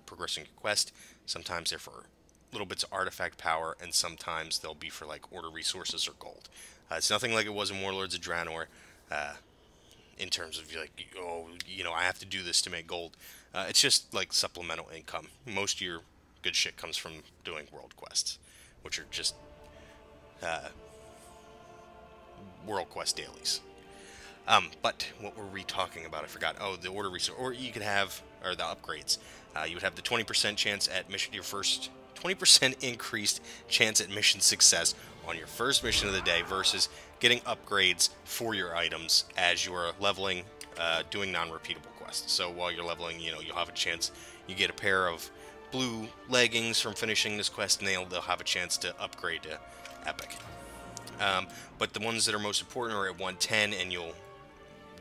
progressing your quest, sometimes they're for little bits of artifact power, and sometimes they'll be for like order resources or gold. It's nothing like it was in Warlords of Draenor in terms of like, I have to do this to make gold. It's just like supplemental income. Most of your good shit comes from doing world quests, which are just world quest dailies. But what were we talking about? I forgot. Oh, the order resource, or you could have, or the upgrades. You would have the 20% chance at mission, your first 20% increased chance at mission success on your first mission of the day versus getting upgrades for your items as you are leveling, doing non-repeatable quests. So while you're leveling, you'll have a chance, you get a pair of blue leggings from finishing this quest, and they'll have a chance to upgrade to epic. But the ones that are most important are at 110, and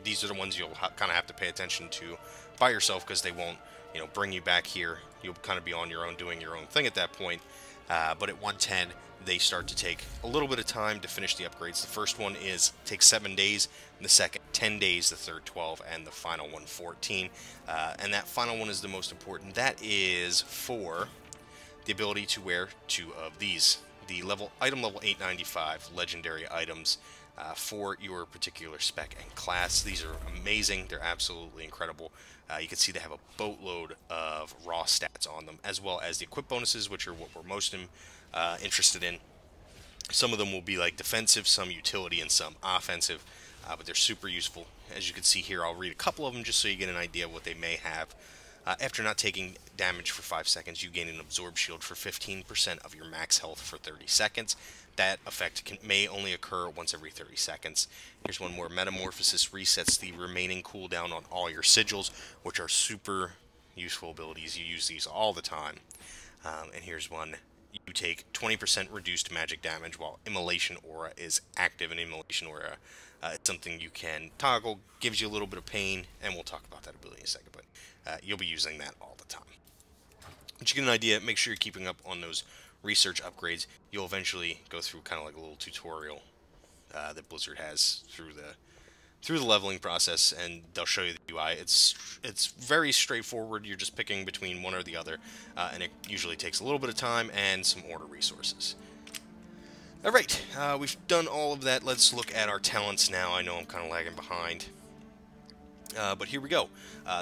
these are the ones you'll kind of have to pay attention to by yourself, because they won't bring you back here. You'll kind of be on your own doing your own thing at that point. But at 110, they start to take a little bit of time to finish the upgrades. The first one takes 7 days, the second 10 days, the third 12, and the final one 14. And that final one is the most important. That is for the ability to wear 2 of these. The item level 895 legendary items for your particular spec and class. These are amazing. They're absolutely incredible. You can see they have a boatload of raw stats on them, as well as the equip bonuses, which are what we're most interested in. Some of them will be like defensive, some utility, and some offensive, but they're super useful. As you can see here, I'll read a couple of them just so you get an idea of what they may have. After not taking damage for 5 seconds, you gain an absorb shield for 15% of your max health for 30 seconds. That effect may only occur once every 30 seconds. Here's one more. Metamorphosis resets the remaining cooldown on all your sigils, which are super useful abilities. You use these all the time. And here's one. You take 20% reduced magic damage while Immolation Aura is active. And Immolation Aura is something you can toggle, gives you a little bit of pain, and we'll talk about that ability in a second, but you'll be using that all the time. But you get an idea. Make sure you're keeping up on those research upgrades. You'll eventually go through kind of like a little tutorial that Blizzard has through the leveling process, and they'll show you the UI. It's very straightforward. You're just picking between one or the other, and it usually takes a little bit of time and some order resources. Alright, we've done all of that. Let's look at our talents now. I know I'm kind of lagging behind. But here we go.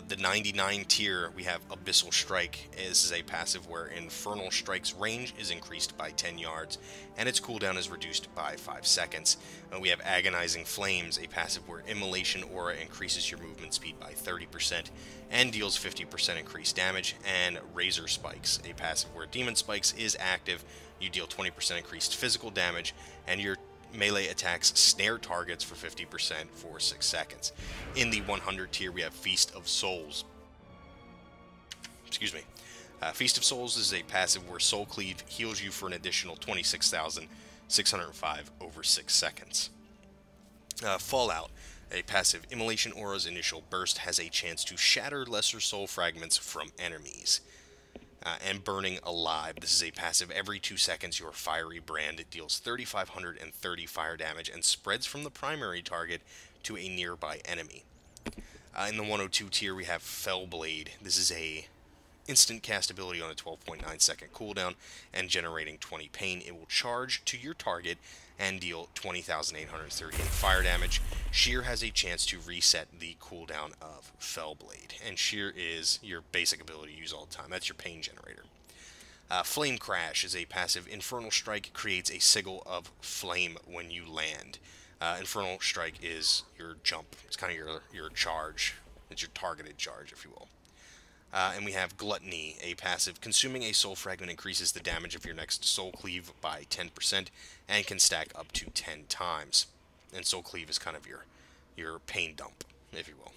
The 99 tier, we have Abyssal Strike. This is a passive where Infernal Strike's range is increased by 10 yards, and its cooldown is reduced by 5 seconds. We have Agonizing Flames, a passive where Immolation Aura increases your movement speed by 30% and deals 50% increased damage. And Razor Spikes, a passive where Demon Spikes is active, you deal 20% increased physical damage, and your melee attacks snare targets for 50% for 6 seconds. In the 100 tier, we have Feast of Souls. Excuse me. Feast of Souls is a passive where Soul Cleave heals you for an additional 26,605 over 6 seconds. Fallout, a passive Immolation Aura's initial burst has a chance to shatter lesser soul fragments from enemies. And Burning Alive, this is a passive every 2 seconds your fiery brand deals 3,530 fire damage and spreads from the primary target to a nearby enemy. In the 102 tier we have Fellblade. This is a instant cast ability on a 12.9 second cooldown and generating 20 pain. It will charge to your target and deal 20,838 fire damage. Shear has a chance to reset the cooldown of Fellblade, and Shear is your basic ability to use all the time. That's your pain generator. Flame Crash is a passive. Infernal Strike creates a sigil of flame when you land. Infernal Strike is your jump. It's kind of your charge. It's your targeted charge, if you will. And we have Gluttony, a passive. Consuming a soul fragment increases the damage of your next soul cleave by 10% and can stack up to 10 times. And soul cleave is kind of your pain dump, if you will.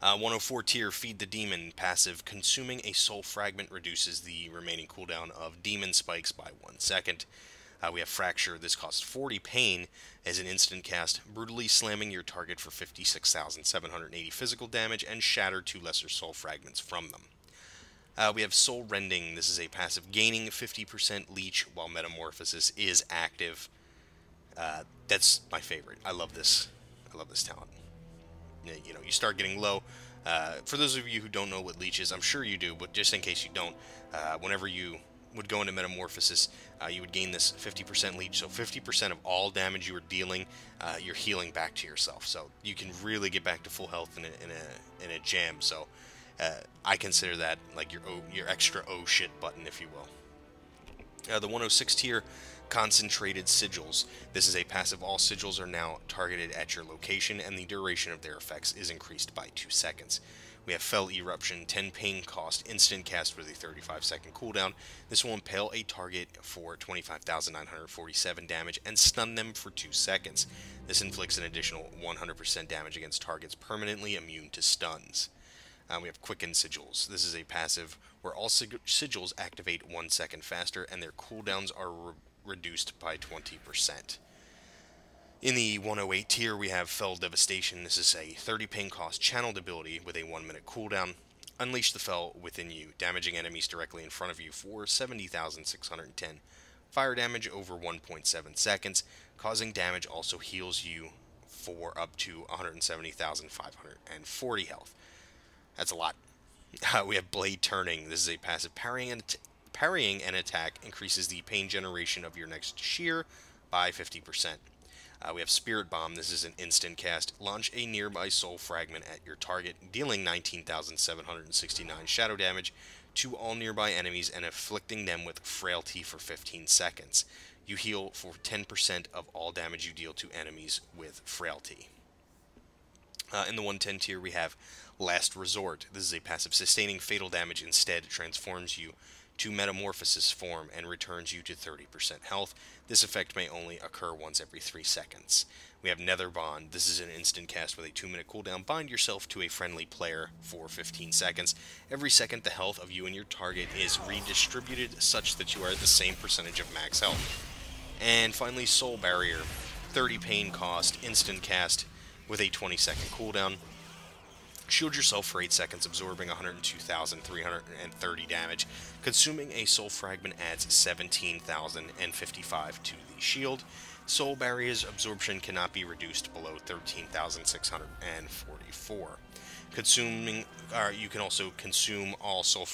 104 tier, Feed the Demon, passive. Consuming a soul fragment reduces the remaining cooldown of demon spikes by 1 second. We have Fracture. This costs 40 pain as an instant cast, brutally slamming your target for 56,780 physical damage and shatter 2 lesser soul fragments from them. We have Soul Rending. This is a passive, gaining 50% leech while Metamorphosis is active. That's my favorite. I love this. I love this talent. You know, you start getting low. For those of you who don't know what leech is, I'm sure you do, but just in case you don't, whenever you would go into Metamorphosis, you would gain this 50% leech, so 50% of all damage you were dealing, you're healing back to yourself, so you can really get back to full health in a jam. So I consider that like your extra oh shit button, if you will. The 106 tier, Concentrated Sigils. This is a passive. All sigils are now targeted at your location, and the duration of their effects is increased by 2 seconds. We have Fell Eruption, 10 pain cost, instant cast with a 35-second cooldown. This will impale a target for 25,947 damage and stun them for 2 seconds. This inflicts an additional 100% damage against targets permanently immune to stuns. We have Quicken Sigils. This is a passive where all sigils activate 1 second faster and their cooldowns are reduced by 20%. In the 108 tier, we have Fell Devastation. This is a 30 pain cost channeled ability with a 1 minute cooldown. Unleash the Fell within you, damaging enemies directly in front of you for 70,610 fire damage over 1.7 seconds. Causing damage also heals you for up to 170,540 health. That's a lot. We have Blade Turning. This is a passive. Parrying an attack increases the pain generation of your next shear by 50%. We have Spirit Bomb. This is an instant cast. Launch a nearby soul fragment at your target, dealing 19,769 shadow damage to all nearby enemies and afflicting them with frailty for 15 seconds. You heal for 10% of all damage you deal to enemies with frailty. In the 110 tier, we have Last Resort. This is a passive. Sustaining fatal damage instead transforms you to Metamorphosis form and returns you to 30% health. This effect may only occur once every 3 seconds. We have Nether Bond. This is an instant cast with a 2-minute cooldown. Bind yourself to a friendly player for 15 seconds. Every second, the health of you and your target is redistributed such that you are at the same percentage of max health. And finally, Soul Barrier. 30 pain cost, instant cast with a 20-second cooldown. Shield yourself for 8 seconds, absorbing 102,330 damage. Consuming a soul fragment adds 17,055 to the shield. Soul Barrier's absorption cannot be reduced below 13,644. You can also consume all soul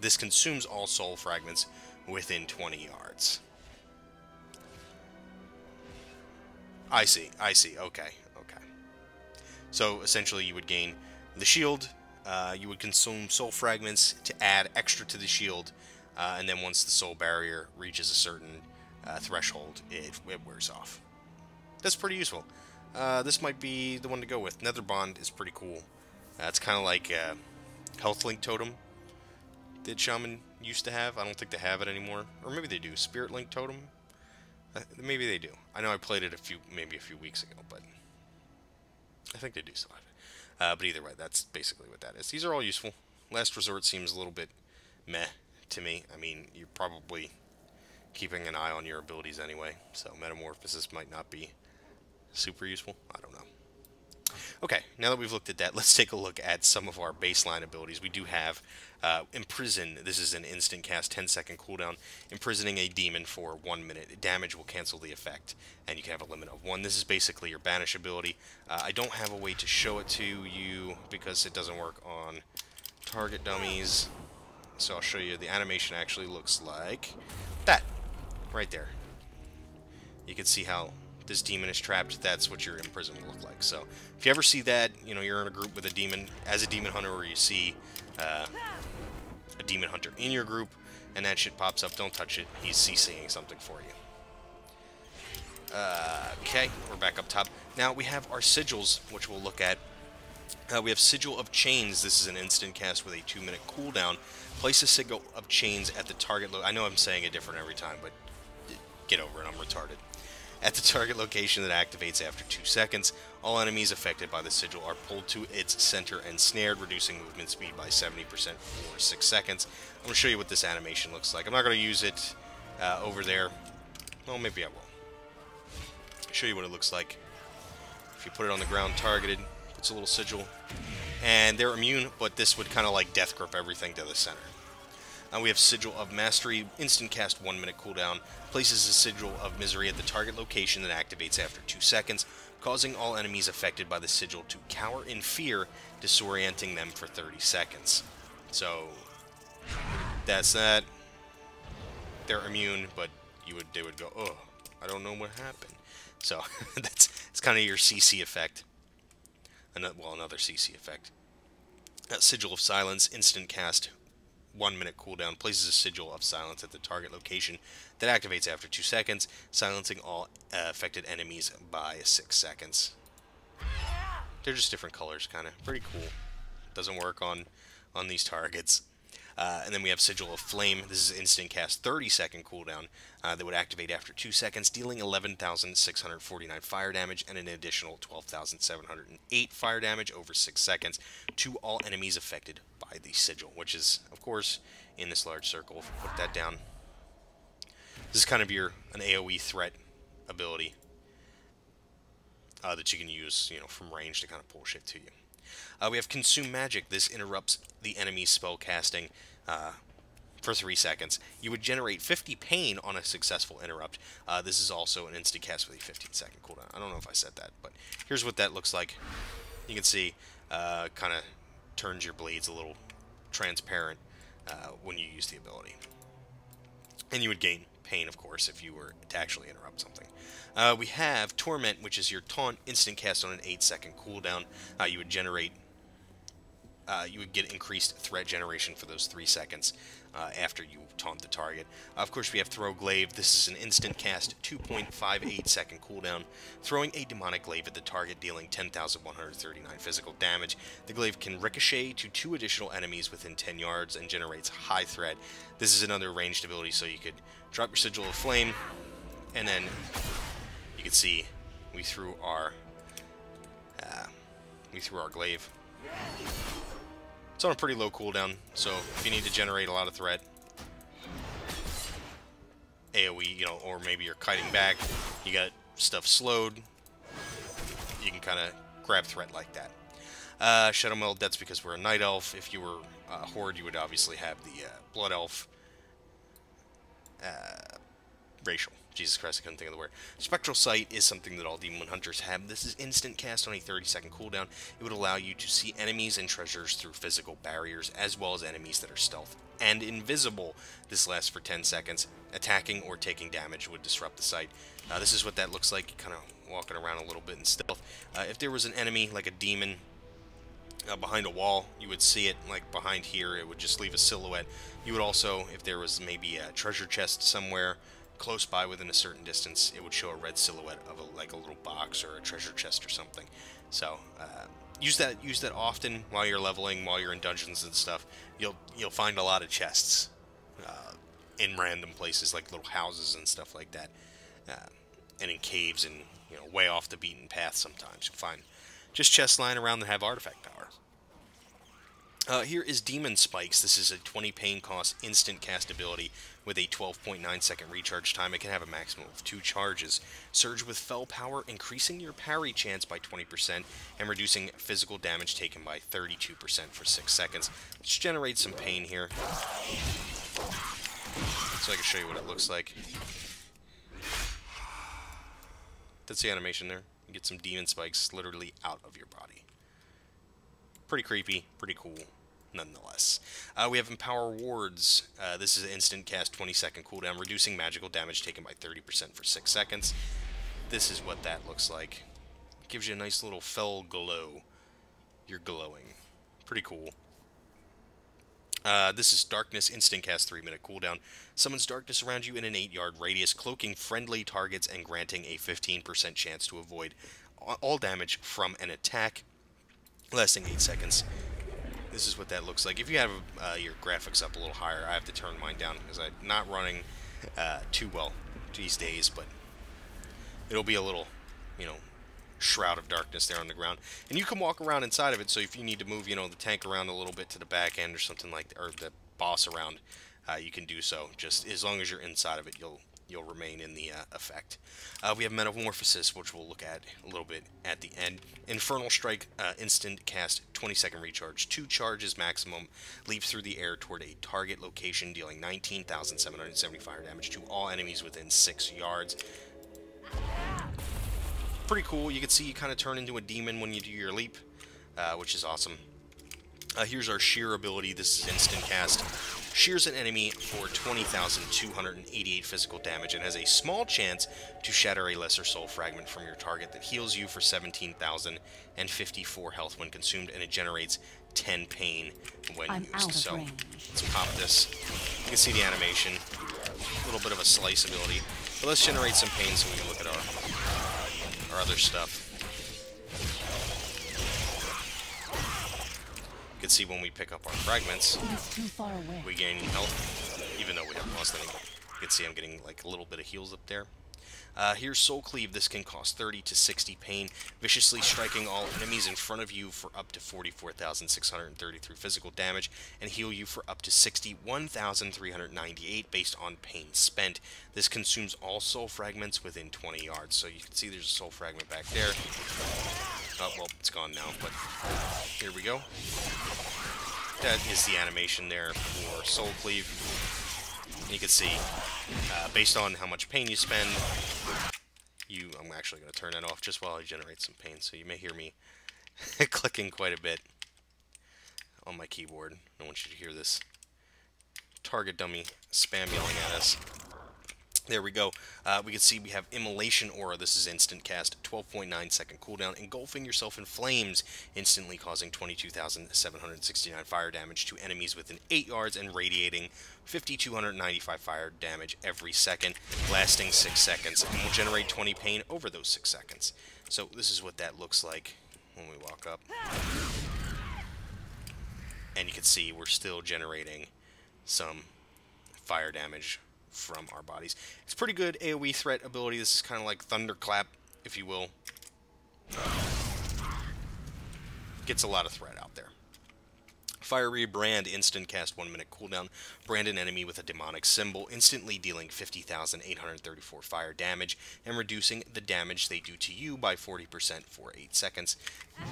this consumes all soul fragments within 20 yards. I see. Okay. So essentially, you would gain the shield, you would consume soul fragments to add extra to the shield, and then once the soul barrier reaches a certain threshold, it wears off. That's pretty useful. This might be the one to go with. Nether Bond is pretty cool. It's kind of like Health Link Totem that Shaman used to have. I don't think they have it anymore. Or maybe they do. Spirit Link Totem? Maybe they do. I know I played it maybe a few weeks ago, but I think they do still have it. But either way, that's basically what that is. These are all useful. Last Resort seems a little bit meh to me. I mean, you're probably keeping an eye on your abilities anyway, so Metamorphosis might not be super useful. I don't know. Okay, now that we've looked at that, let's take a look at some of our baseline abilities. We do have Imprison. This is an instant cast, 10-second cooldown. Imprisoning a demon for 1 minute. Damage will cancel the effect, and you can have a limit of 1. This is basically your Banish ability. I don't have a way to show it to you because it doesn't work on target dummies. So I'll show you. The animation actually looks like that, right there. You can see how this demon is trapped. That's what your imprison will look like. So if you ever see that, you know, you're in a group with a demon, as a demon hunter, or you see a demon hunter in your group, and that shit pops up, don't touch it. He's CCing something for you. Okay, we're back up top. Now we have our sigils, which we'll look at. We have Sigil of Chains. This is an instant cast with a 2-minute cooldown. Place a Sigil of Chains at the target. I know I'm saying it different every time, but get over it. I'm retarded. At the target location that activates after 2 seconds, all enemies affected by the sigil are pulled to its center and snared, reducing movement speed by 70% for 6 seconds. I'm going to show you what this animation looks like. I'm not going to use it over there. Well, maybe I will. Show you what it looks like. If you put it on the ground targeted, puts a little sigil, and they're immune, but this would kind of like death grip everything to the center. We have Sigil of Mastery, instant cast, 1-minute cooldown, places a Sigil of Misery at the target location that activates after 2 seconds, causing all enemies affected by the sigil to cower in fear, disorienting them for 30 seconds. So, that's that. They're immune, but they would go, oh, I don't know what happened. So, it's kind of your CC effect. Another CC effect. Sigil of Silence, instant cast, 1-minute cooldown, places a Sigil of Silence at the target location that activates after 2 seconds, silencing all affected enemies by 6 seconds. They're just different colors, kind of. Pretty cool. Doesn't work on these targets. And then we have Sigil of Flame. This is instant cast, 30-second cooldown that would activate after 2 seconds, dealing 11,649 fire damage and an additional 12,708 fire damage over 6 seconds to all enemies affected by the sigil, which is, of course, in this large circle. If we put that down, this is kind of an AoE threat ability that you can use, you know, from range to kind of pull shit to you. We have Consume Magic. This interrupts the enemy's spell casting for 3 seconds. You would generate 50 pain on a successful interrupt. This is also an instant cast with a 15-second cooldown. I don't know if I said that, but here's what that looks like. You can see kind of turns your blades a little transparent when you use the ability. And you would gain pain, of course, if you were to actually interrupt something. We have Torment, which is your taunt instant cast on an 8-second cooldown. You would generate, you would get increased threat generation for those 3 seconds after you taunt the target. Of course, we have Throw Glaive. This is an instant cast, 2.58-second cooldown, throwing a demonic glaive at the target, dealing 10,139 physical damage. The glaive can ricochet to 2 additional enemies within 10 yards and generates high threat. This is another ranged ability, so you could drop your Sigil of Flame, and then you can see we threw our glaive. It's on a pretty low cooldown, so if you need to generate a lot of threat, AoE, you know, or maybe you're kiting back, you got stuff slowed, you can kind of grab threat like that. Shadow Meld, that's because we're a Night Elf. If you were Horde, you would obviously have the Blood Elf racial. Jesus Christ, I couldn't think of the word. Spectral Sight is something that all Demon Hunters have. This is instant cast on a 30-second cooldown. It would allow you to see enemies and treasures through physical barriers, as well as enemies that are stealth and invisible. This lasts for 10 seconds. Attacking or taking damage would disrupt the sight. This is what that looks like, kind of walking around a little bit in stealth. If there was an enemy, like a demon, behind a wall, you would see it, like behind here, it would just leave a silhouette. You would also, if there was maybe a treasure chest somewhere close by within a certain distance, it would show a red silhouette of like a little box or a treasure chest or something. So use that often while you're leveling, while you're in dungeons and stuff. You'll find a lot of chests in random places, like little houses and stuff like that, and in caves and, you know, way off the beaten path. Sometimes you'll find just chests lying around that have artifact power. Here is Demon Spikes. This is a 20 pain cost instant cast ability with a 12.9 second recharge time. It can have a maximum of 2 charges. Surge with Fell Power, increasing your parry chance by 20% and reducing physical damage taken by 32% for 6 seconds. Let's generate some pain here, so I can show you what it looks like. That's the animation there. You get some Demon Spikes literally out of your body. Pretty creepy, pretty cool, nonetheless. We have Empower Wards. This is an instant cast 20-second cooldown, reducing magical damage taken by 30% for 6 seconds. This is what that looks like. Gives you a nice little fell glow. You're glowing. Pretty cool. This is Darkness, instant cast 3-minute cooldown. Summons darkness around you in an 8-yard radius, cloaking friendly targets and granting a 15% chance to avoid all damage from an attack, lasting 8 seconds. This is what that looks like. If you have your graphics up a little higher, I have to turn mine down because I'm not running too well these days, but it'll be a little, you know, shroud of darkness there on the ground. And you can walk around inside of it, so if you need to move, you know, the tank around a little bit to the back end or something like that, or the boss around, you can do so. Just as long as you're inside of it, you'll remain in the effect. We have Metamorphosis, which we'll look at a little bit at the end. Infernal Strike, instant cast, 20-second recharge, 2 charges maximum, leap through the air toward a target location, dealing 19,770 fire damage to all enemies within 6 yards. Pretty cool. You can see you kind of turn into a demon when you do your leap, which is awesome. Here's our Shear ability. This is instant cast. Shears an enemy for 20,288 physical damage and has a small chance to shatter a lesser soul fragment from your target that heals you for 17,054 health when consumed, and it generates 10 pain when used. So let's pop this. You can see the animation. A little bit of a slice ability. But let's generate some pain so we can look at our other stuff. You can see when we pick up our fragments, we gain health, even though we haven't lost any. You can see I'm getting like a little bit of heals up there. Here's Soul Cleave. This can cost 30 to 60 pain, viciously striking all enemies in front of you for up to 44,633 physical damage, and heal you for up to 61,398 based on pain spent. This consumes all soul fragments within 20 yards. So you can see there's a soul fragment back there. Oh, well, it's gone now, but here we go. That is the animation there for Soul Cleave. And you can see, based on how much pain you spend, I'm actually going to turn that off just while I generate some pain, so you may hear me clicking quite a bit on my keyboard. I want you to hear this target dummy spam yelling at us. There we go. We can see we have Immolation Aura. This is instant cast, 12.9 second cooldown, engulfing yourself in flames, instantly causing 22,769 fire damage to enemies within 8 yards and radiating 5,295 fire damage every second, lasting 6 seconds, and will generate 20 pain over those 6 seconds. So this is what that looks like when we walk up. And you can see we're still generating some fire damage from our bodies. It's pretty good AoE threat ability. This is kind of like Thunderclap, if you will. Gets a lot of threat out there. Fiery Brand, instant cast 1-minute cooldown. Brand an enemy with a demonic symbol, instantly dealing 50,834 fire damage and reducing the damage they do to you by 40% for 8 seconds. You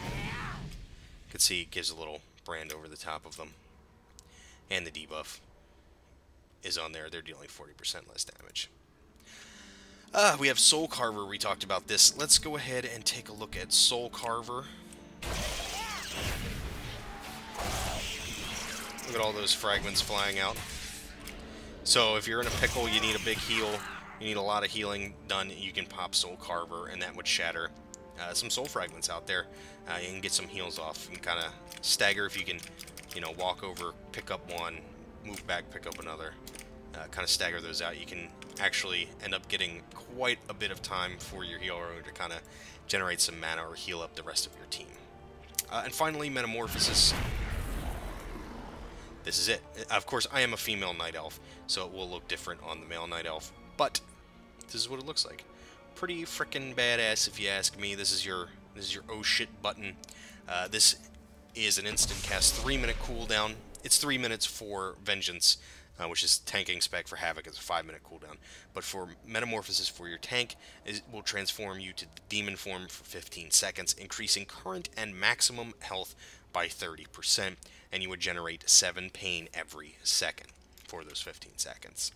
can see it gives a little brand over the top of them. And the debuff is on there. They're dealing 40% less damage. We have Soul Carver. We talked about this. Let's go ahead and take a look at Soul Carver. Look at all those fragments flying out. So if you're in a pickle, you need a big heal, you need a lot of healing done, you can pop Soul Carver, and that would shatter some soul fragments out there. You can get some heals off and kind of stagger if you can, you know, walk over, pick up one, move back, pick up another. Kind of stagger those out. You can actually end up getting quite a bit of time for your healer to kind of generate some mana or heal up the rest of your team. And finally, Metamorphosis. This is it. Of course, I am a female Night Elf, so it will look different on the male Night Elf, but this is what it looks like. Pretty frickin' badass, if you ask me. This is your oh shit button. This is an instant cast 3-minute cooldown. It's 3 minutes for Vengeance, which is tanking spec. For Havoc is a 5-minute cooldown. But for Metamorphosis for your tank, it will transform you to the demon form for 15 seconds, increasing current and maximum health by 30%, and you would generate 7 pain every second for those 15 seconds.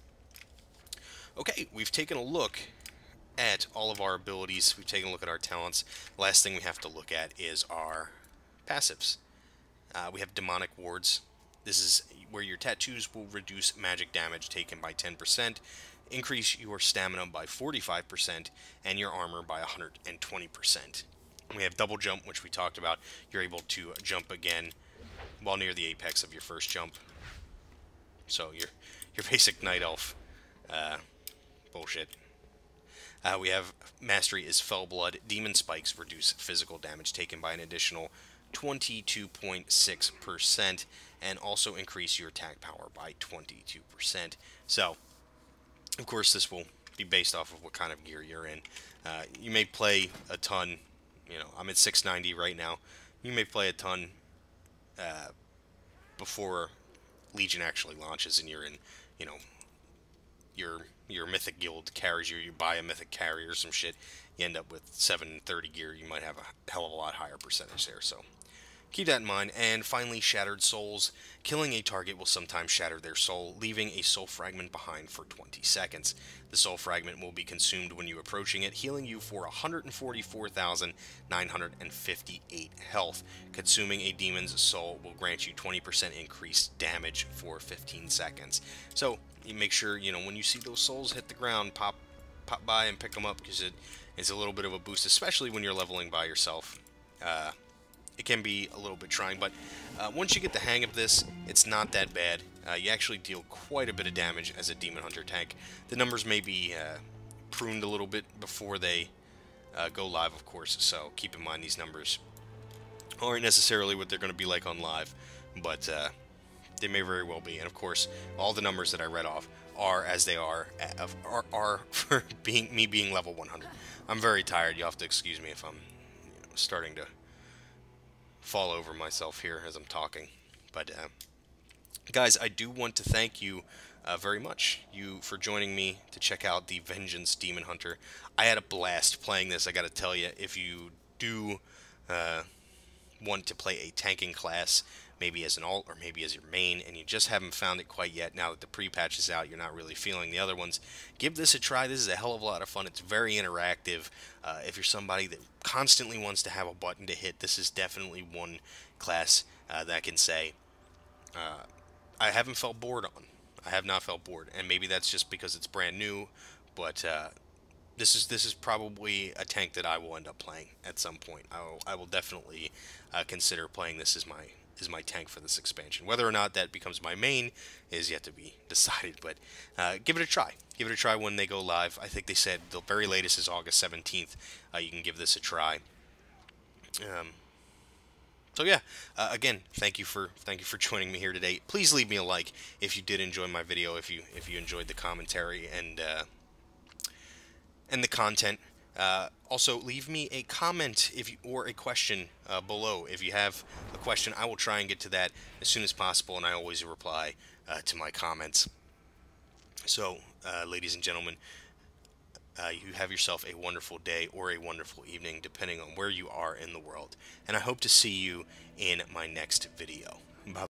Okay, we've taken a look at all of our abilities. We've taken a look at our talents. Last thing we have to look at is our passives. We have Demonic Wards. This is where your tattoos will reduce magic damage taken by 10%, increase your stamina by 45%, and your armor by 120%. We have Double Jump, which we talked about. You're able to jump again while near the apex of your first jump. So your basic Night Elf bullshit. We have Mastery is Fell Blood. Demon Spikes reduce physical damage taken by an additional 22.6%, and also increase your attack power by 22%. So, of course, this will be based off of what kind of gear you're in. You may play a ton. I'm at 690 right now. You may play a ton before Legion actually launches, and you're in, your Mythic Guild carries you. You buy a Mythic carry or some shit. You end up with 730 gear. You might have a hell of a lot higher percentage there. So keep that in mind. And finally, Shattered Souls. Killing a target will sometimes shatter their soul, leaving a soul fragment behind for 20 seconds. The soul fragment will be consumed when you approaching it, healing you for 144,958 health. Consuming a demon's soul will grant you 20% increased damage for 15 seconds. So you make sure, when you see those souls hit the ground, pop by and pick them up, because it's a little bit of a boost, especially when you're leveling by yourself. It can be a little bit trying, but once you get the hang of this, it's not that bad. You actually deal quite a bit of damage as a Demon Hunter tank. The numbers may be pruned a little bit before they go live, of course, so keep in mind these numbers aren't necessarily what they're going to be like on live, but they may very well be. And of course, all the numbers that I read off are as they are for me being level 100. I'm very tired. You'll have to excuse me if I'm starting to fall over myself here as I'm talking. But guys, I do want to thank you very much for joining me to check out the Vengeance Demon Hunter. I had a blast playing this. I got to tell you, if you do want to play a tanking class, maybe as an alt or maybe as your main, and you just haven't found it quite yet, now that the pre-patch is out, you're not really feeling the other ones, give this a try. This is a hell of a lot of fun. It's very interactive. If you're somebody that constantly wants to have a button to hit, this is definitely one class that I can say I haven't felt bored on. I have not felt bored, and maybe that's just because it's brand new, but this is probably a tank that I will end up playing at some point. I will definitely consider playing this as my tank for this expansion. Whether or not that becomes my main is yet to be decided, but give it a try. Give it a try when they go live. I think they said the very latest is August 17th. You can give this a try. So yeah, again, thank you for joining me here today. Please leave me a like if you did enjoy my video, if you enjoyed the commentary and the content. Also, leave me a comment or a question below. If you have a question, I will try and get to that as soon as possible, and I always reply to my comments. So, ladies and gentlemen, you have yourself a wonderful day or a wonderful evening, depending on where you are in the world. And I hope to see you in my next video. Bye.